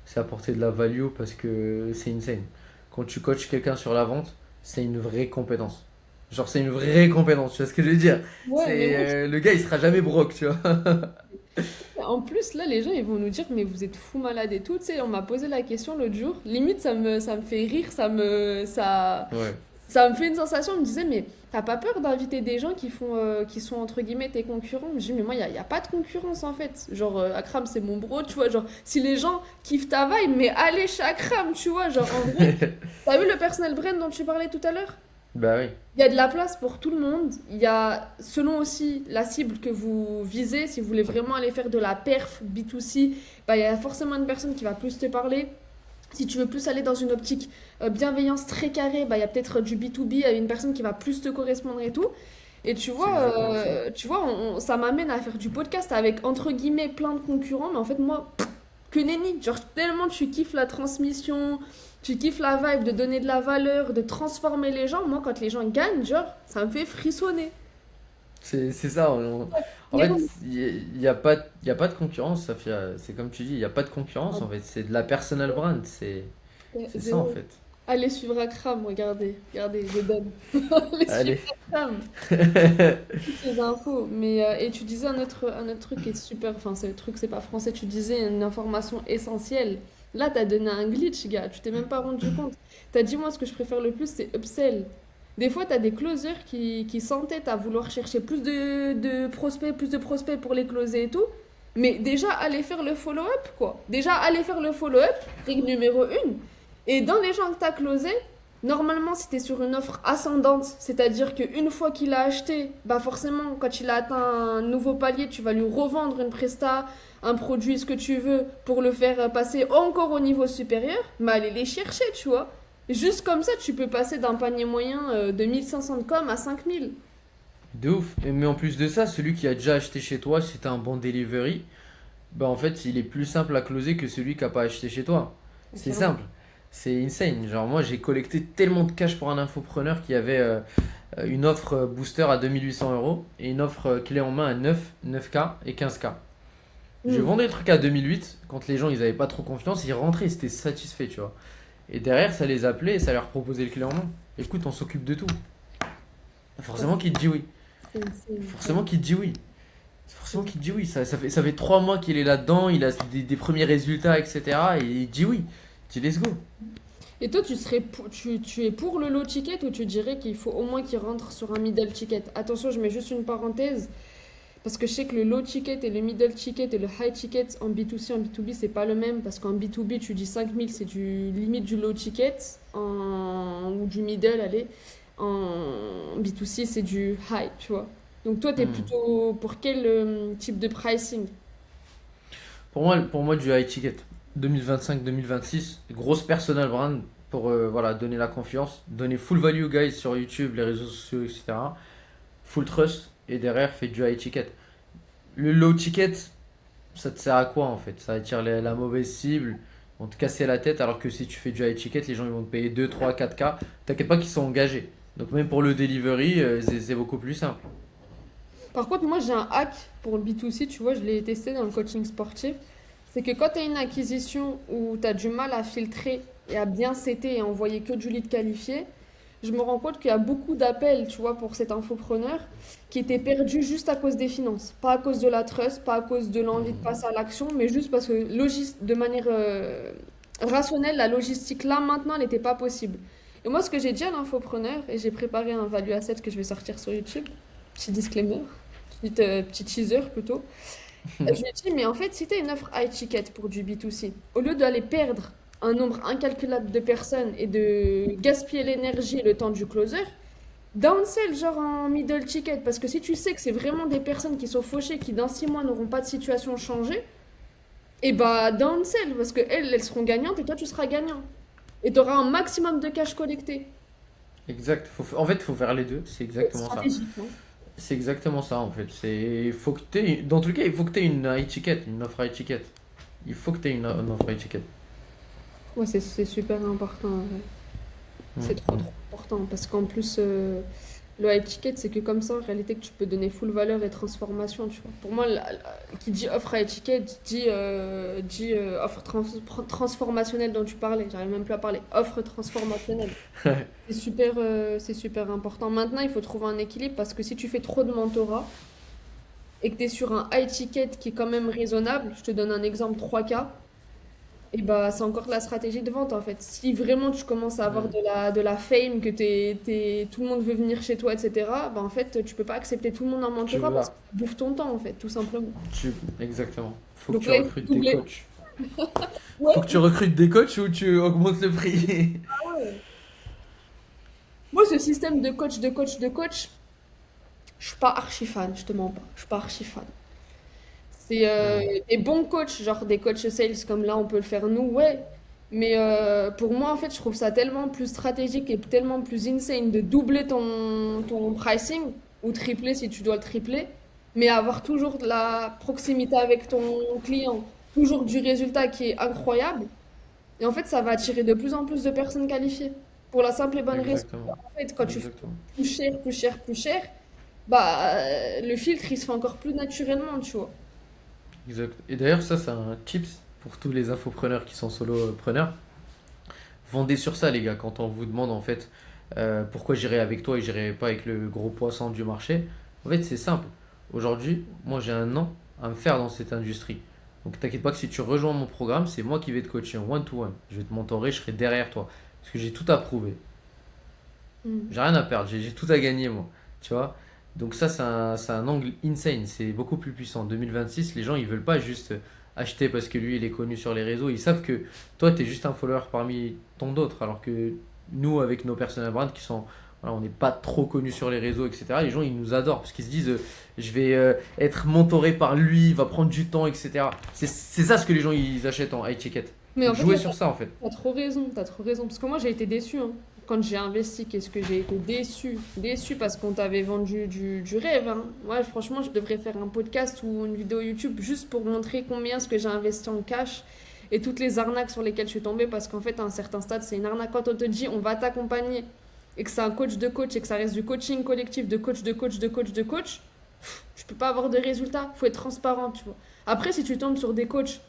C'est apporter de la value parce que c'est insane. Quand tu coaches quelqu'un sur la vente, c'est une vraie compétence. Genre, c'est une vraie compétence, tu vois ce que je veux dire? Ouais, mais moi, Le gars, il sera jamais broke, tu vois. en plus, là, les gens, ils vont nous dire, mais vous êtes fou malade et tout. Tu sais, on m'a posé la question l'autre jour. Limite, ça me fait rire, Ouais. ça me fait une sensation. On me disait, mais t'as pas peur d'inviter des gens qui sont entre guillemets tes concurrents? Je dis, mais moi, y a pas de concurrence en fait. Genre, Akram, c'est mon bro, tu vois. Genre, si les gens kiffent ta vibe, mais allez chez Akram, tu vois. Genre, en vrai, t'as vu le personal brand dont tu parlais tout à l'heure? Bah oui. Il y a de la place pour tout le monde. Il y a, selon aussi la cible que vous visez, si vous voulez vraiment aller faire de la perf B2C, bah, il y a forcément une personne qui va plus te parler. Si tu veux plus aller dans une optique bienveillance très carrée, bah, il y a peut-être du B2B, une personne qui va plus te correspondre et tout. Et C'est exactement ça. tu vois ça m'amène à faire du podcast avec, entre guillemets, plein de concurrents. Mais en fait, moi, que nenni. Genre, tellement tu kiffes la transmission, tu kiffes la vibe de donner de la valeur, de transformer les gens. Moi, quand les gens gagnent, genre, ça me fait frissonner. C'est ça. En fait, Guillaume, il y a pas de concurrence, Safia. C'est comme tu dis, il n'y a pas de concurrence, en fait. C'est de la personal brand. C'est ça, en zéro. fait. Allez suivre Akram, regardez, je donne. Allez suivre Allez. Akram. Toutes ces infos. Mais, et tu disais un autre truc qui est super, enfin, c'est le truc, c'est pas français, tu disais une information essentielle. Là, t'as donné un glitch, gars, tu t'es même pas rendu compte. T'as dit, moi, ce que je préfère le plus, c'est upsell. Des fois, t'as des closers qui s'entêtent à vouloir chercher plus de prospects pour les closer et tout. Mais déjà, allez faire le follow-up, quoi. Déjà, allez faire le follow-up, règle numéro 1. Et dans les gens que t'as closés, normalement, si tu es sur une offre ascendante, c'est-à-dire qu'une fois qu'il a acheté, bah forcément, quand il a atteint un nouveau palier, tu vas lui revendre une presta, un produit, ce que tu veux, pour le faire passer encore au niveau supérieur, mais allez les chercher, tu vois. Juste comme ça, tu peux passer d'un panier moyen de 1500 de com à 5000. De ouf. Mais en plus de ça, celui qui a déjà acheté chez toi, si t'as un bon delivery, bah en fait, il est plus simple à closer que celui qui a pas acheté chez toi. C'est Clairement. simple. C'est insane. Genre, moi, j'ai collecté tellement de cash pour un infopreneur qui avait une offre booster à 2800 € et une offre clé en main à 9K et 15K. Je Hmm. vendais le truc à 2008 quand les gens ils avaient pas trop confiance, ils rentraient, ils étaient satisfaits, tu vois. Et derrière, ça les appelait et ça leur proposait le clé en main. Écoute, on s'occupe de tout. Ça, Forcément qu'il te dit oui. c'est Forcément qu'il te dit oui. Forcément qu'il te dit oui. Ça fait 3 mois qu'il est là-dedans, il a des premiers résultats, etc. Et il dit oui. Il dit let's go. Et toi, tu es pour le low ticket ou tu dirais qu'il faut au moins qu'il rentre sur un middle ticket? Attention, je mets juste une parenthèse. Parce que je sais que le low ticket et le middle ticket et le high ticket en B2C, en B2B, c'est pas le même. Parce qu'en B2B, tu dis 5 000, c'est du limite du low ticket. Ou du middle, allez. En B2C, c'est du high, tu vois. Donc toi, t'es Hmm. plutôt pour quel type de pricing? Pour moi, du high ticket. 2025-2026, grosse personal brand pour voilà, donner la confiance, donner full value, guys, sur YouTube, les réseaux sociaux, etc. Full trust, et derrière, fait du high ticket. Le low ticket, ça te sert à quoi en fait? Ça attire la mauvaise cible, ils vont te casser la tête, alors que si tu fais du high ticket, les gens ils vont te payer 2 3 4 k. T'inquiète pas qu'ils sont engagés. Donc même pour le delivery, c'est beaucoup plus simple. Par contre, moi, j'ai un hack pour le B2C, tu vois, je l'ai testé dans le coaching sportif. C'est que quand tu as une acquisition où tu as du mal à filtrer et à bien setter et envoyer que du lead qualifié, je me rends compte qu'il y a beaucoup d'appels, tu vois, pour cet infopreneur qui étaient perdus juste à cause des finances. Pas à cause de la trust, pas à cause de l'envie de passer à l'action, mais juste parce que de manière rationnelle, la logistique là, maintenant, elle n'était pas possible. Et moi, ce que j'ai dit à l'infopreneur, et j'ai préparé un value asset que je vais sortir sur YouTube, petit disclaimer, petit teaser plutôt. Je lui ai dit, mais en fait, si tu as une offre high ticket pour du B2C, au lieu d'aller perdre un nombre incalculable de personnes et de gaspiller l'énergie et le temps du closer, downsell genre en middle ticket. Parce que si tu sais que c'est vraiment des personnes qui sont fauchées, qui dans 6 mois n'auront pas de situation changée, et bah downsell, parce que elles seront gagnantes et toi tu seras gagnant. Et tu auras un maximum de cash collecté. Exact. En fait, il faut faire les deux. C'est exactement ça. Stratégique, non? C'est exactement ça en fait. Faut que dans tous les cas, il faut que tu aies une high ticket, une offre high ticket. Il faut que tu aies une offre high ticket. Ouais, c'est super important. Ouais. Hmm. C'est trop important parce qu'en plus, le high ticket, c'est que comme ça, en réalité, que tu peux donner full valeur et transformation, tu vois. Pour moi, qui dit offre high ticket, dit offre transformationnelle dont tu parlais. J'arrive même plus à parler. Offre transformationnelle. C'est super important. Maintenant, il faut trouver un équilibre parce que si tu fais trop de mentorat et que tu es sur un high ticket qui est quand même raisonnable, je te donne un exemple 3K. Et bah, c'est encore de la stratégie de vente en fait. Si vraiment tu commences à avoir Hmm. de la fame, que tout le monde veut venir chez toi, etc., bah en fait, tu peux pas accepter tout le monde en Tu mentorat parce que vas. ça bouffe ton temps en fait, tout simplement. Exactement. Faut que Donc tu là, il faut recrutes des doubler. coachs. Faut que Ouais. tu recrutes des coachs ou tu augmentes le prix. Moi, ce système de coach, de coach, de coach, je suis pas archi fan, je te mens pas. Je suis pas archi fan. C'est Hmm. des bons coachs, genre des coachs sales comme là, on peut le faire nous, ouais. Mais pour moi, en fait, je trouve ça tellement plus stratégique et tellement plus insane de doubler ton pricing ou tripler si tu dois le tripler, mais avoir toujours de la proximité avec ton client, toujours du résultat qui est incroyable. Et en fait, ça va attirer de plus en plus de personnes qualifiées. Pour la simple et bonne raison. Exactement. En fait, quand tu fais Exactement. plus cher, plus cher, plus cher, bah, le filtre, il se fait encore plus naturellement, tu vois. Exact. Et d'ailleurs, ça, c'est un tips pour tous les infopreneurs qui sont solopreneurs. Vendez sur ça, les gars. Quand on vous demande en fait pourquoi j'irai avec toi et j'irai pas avec le gros poisson du marché, en fait, c'est simple. Aujourd'hui, moi, j'ai un an à me faire dans cette industrie. Donc, t'inquiète pas que si tu rejoins mon programme, c'est moi qui vais te coacher en one-to-one. Je vais te mentorer, je serai derrière toi. Parce que j'ai tout à prouver. Mm. J'ai rien à perdre, j'ai tout à gagner, moi. Tu vois? Donc, ça, c'est un angle insane. C'est beaucoup plus puissant. En 2026, les gens, ils veulent pas juste acheter parce que lui, il est connu sur les réseaux. Ils savent que toi, tu es juste un follower parmi tant d'autres. Alors que nous, avec nos personal brands qui sont. Voilà, on n'est pas trop connus sur les réseaux, etc. Les gens, ils nous adorent parce qu'ils se disent je vais être mentoré par lui, il va prendre du temps, etc. C'est ça ce que les gens ils achètent en high ticket. Mais en Donc, fait, jouez là, sur ça, en fait. t'as trop raison, t'as trop raison. Parce que moi, j'ai été déçue, hein. Quand j'ai investi, qu'est-ce que j'ai été déçue. Déçue parce qu'on t'avait vendu du rêve, hein. Moi, franchement, je devrais faire un podcast ou une vidéo YouTube juste pour montrer combien ce que j'ai investi en cash et toutes les arnaques sur lesquelles je suis tombée. Parce qu'en fait, à un certain stade, c'est une arnaque. Quand on te dit on va t'accompagner et que c'est un coach de coach et que ça reste du coaching collectif de coach, de coach, de coach, de coach, je peux pas avoir de résultats. Faut être transparent, tu vois. Après, si tu tombes sur des coachs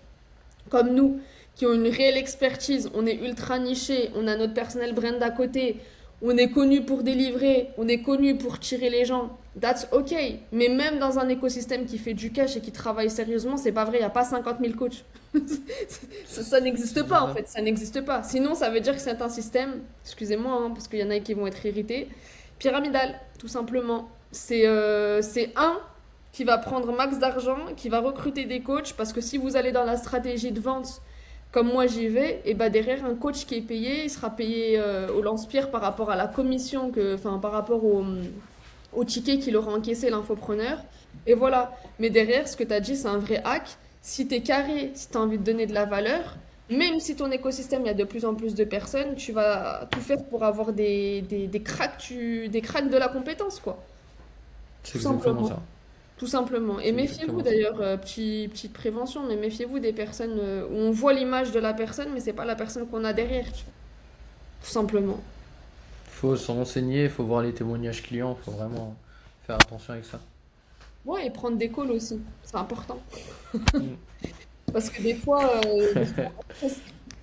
comme nous, qui ont une réelle expertise, on est ultra niché, on a notre personnel brand à côté, on est connu pour délivrer, on est connu pour tirer les gens, that's ok. Mais même dans un écosystème qui fait du cash et qui travaille sérieusement, c'est pas vrai, il n'y a pas 50 000 coachs. Ça n'existe C'est pas en ça. fait, ça n'existe pas. Sinon, ça veut dire que c'est un système, excusez-moi, hein, parce qu'il y en a qui vont être irrités, pyramidal, tout simplement. C'est un qui va prendre max d'argent, qui va recruter des coachs, parce que si vous allez dans la stratégie de vente, comme moi j'y vais, et bah derrière un coach qui est payé, il sera payé au lance-pierre par rapport à la commission, enfin par rapport au ticket qu'il aura encaissé l'infopreneur. Et voilà. Mais derrière, ce que tu as dit, c'est un vrai hack. Si tu es carré, si tu as envie de donner de la valeur, même si ton écosystème, il y a de plus en plus de personnes, tu vas tout faire pour avoir des cracks, des cracks de la compétence, quoi. C'est Tout exactement simplement. ça. Tout simplement. Et C'est méfiez-vous exactement ça. d'ailleurs, petite prévention, mais méfiez-vous des personnes où on voit l'image de la personne, mais c'est pas la personne qu'on a derrière, tu vois. Tout simplement. Faut se renseigner, faut voir les témoignages clients, faut vraiment faire attention avec ça. Ouais, et prendre des calls aussi, c'est important. Mm. Parce que des fois, tu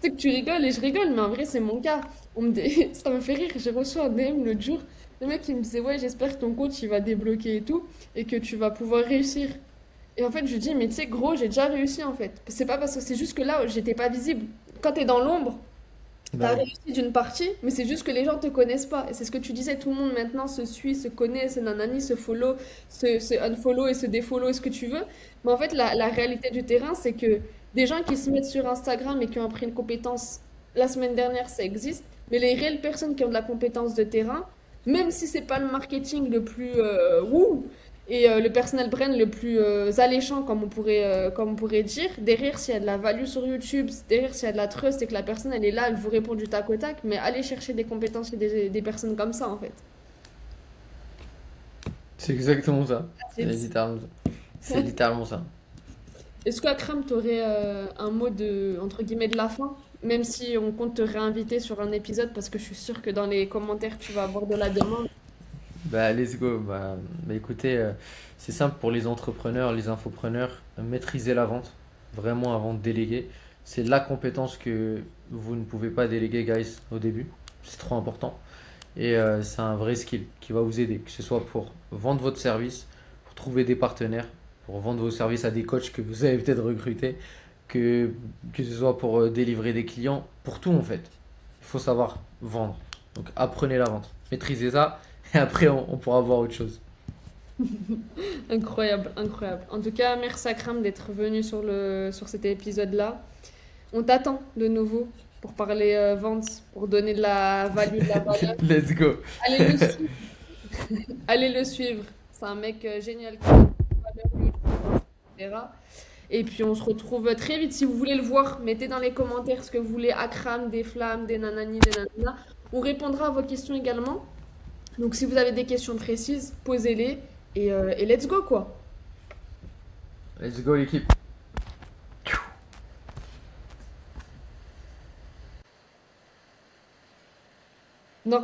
sais que tu rigoles et je rigole, mais en vrai, c'est mon cas. Ça me fait rire. J'ai reçu un DM l'autre jour. Le mec, il me disait, ouais, j'espère que ton coach, il va débloquer et tout, et que tu vas pouvoir réussir. Et en fait, je lui dis, mais tu sais, gros, j'ai déjà réussi, en fait. C'est pas parce que c'est juste que là, j'étais pas visible. Quand t'es dans l'ombre, Bah t'as oui. réussi d'une partie, mais c'est juste que les gens te connaissent pas. Et c'est ce que tu disais, tout le monde maintenant se suit, se connaît, se nanani, se follow, se unfollow et se défollow et ce que tu veux. Mais en fait, la réalité du terrain, c'est que des gens qui se mettent sur Instagram et qui ont appris une compétence la semaine dernière, ça existe. Mais les réelles personnes qui ont de la compétence de terrain, même si c'est pas le marketing le plus wouh, et le personal brand le plus alléchant, comme on pourrait dire, derrière, s'il y a de la value sur YouTube, derrière, s'il y a de la trust et que la personne, elle est là, elle vous répond du tac au tac, mais allez chercher des compétences chez des personnes comme ça, en fait. C'est exactement ça. C'est Tips. littéralement ça. C'est littéralement ça. Est-ce qu'Akram, tu aurais un mot de, entre guillemets, de la fin? Même si on compte te réinviter sur un épisode, parce que je suis sûre que dans les commentaires, tu vas avoir de la demande. Bah let's go. Bah, écoutez, c'est simple pour les entrepreneurs, les infopreneurs, maîtriser la vente, vraiment avant de déléguer. C'est la compétence que vous ne pouvez pas déléguer, guys, au début. C'est trop important. Et c'est un vrai skill qui va vous aider, que ce soit pour vendre votre service, pour trouver des partenaires, pour vendre vos services à des coachs que vous avez peut-être recrutés, que, que ce soit pour délivrer des clients, pour tout en fait. Il faut savoir vendre. Donc apprenez la vente, maîtrisez ça, et après on pourra voir autre chose. Incroyable, incroyable. En tout cas, merci Akram d'être venu sur cet épisode-là. On t'attend de nouveau pour parler vente, pour donner de la value, de la valeur. Let's go. Allez le suivre. Allez le suivre. C'est un mec génial qui a une valeur YouTube, etc. Et puis on se retrouve très vite. Si vous voulez le voir, mettez dans les commentaires ce que vous voulez. Akram, des flammes, des nanani, des nanana. On répondra à vos questions également. Donc si vous avez des questions précises, posez-les et let's go quoi. Let's go l'équipe. Normal.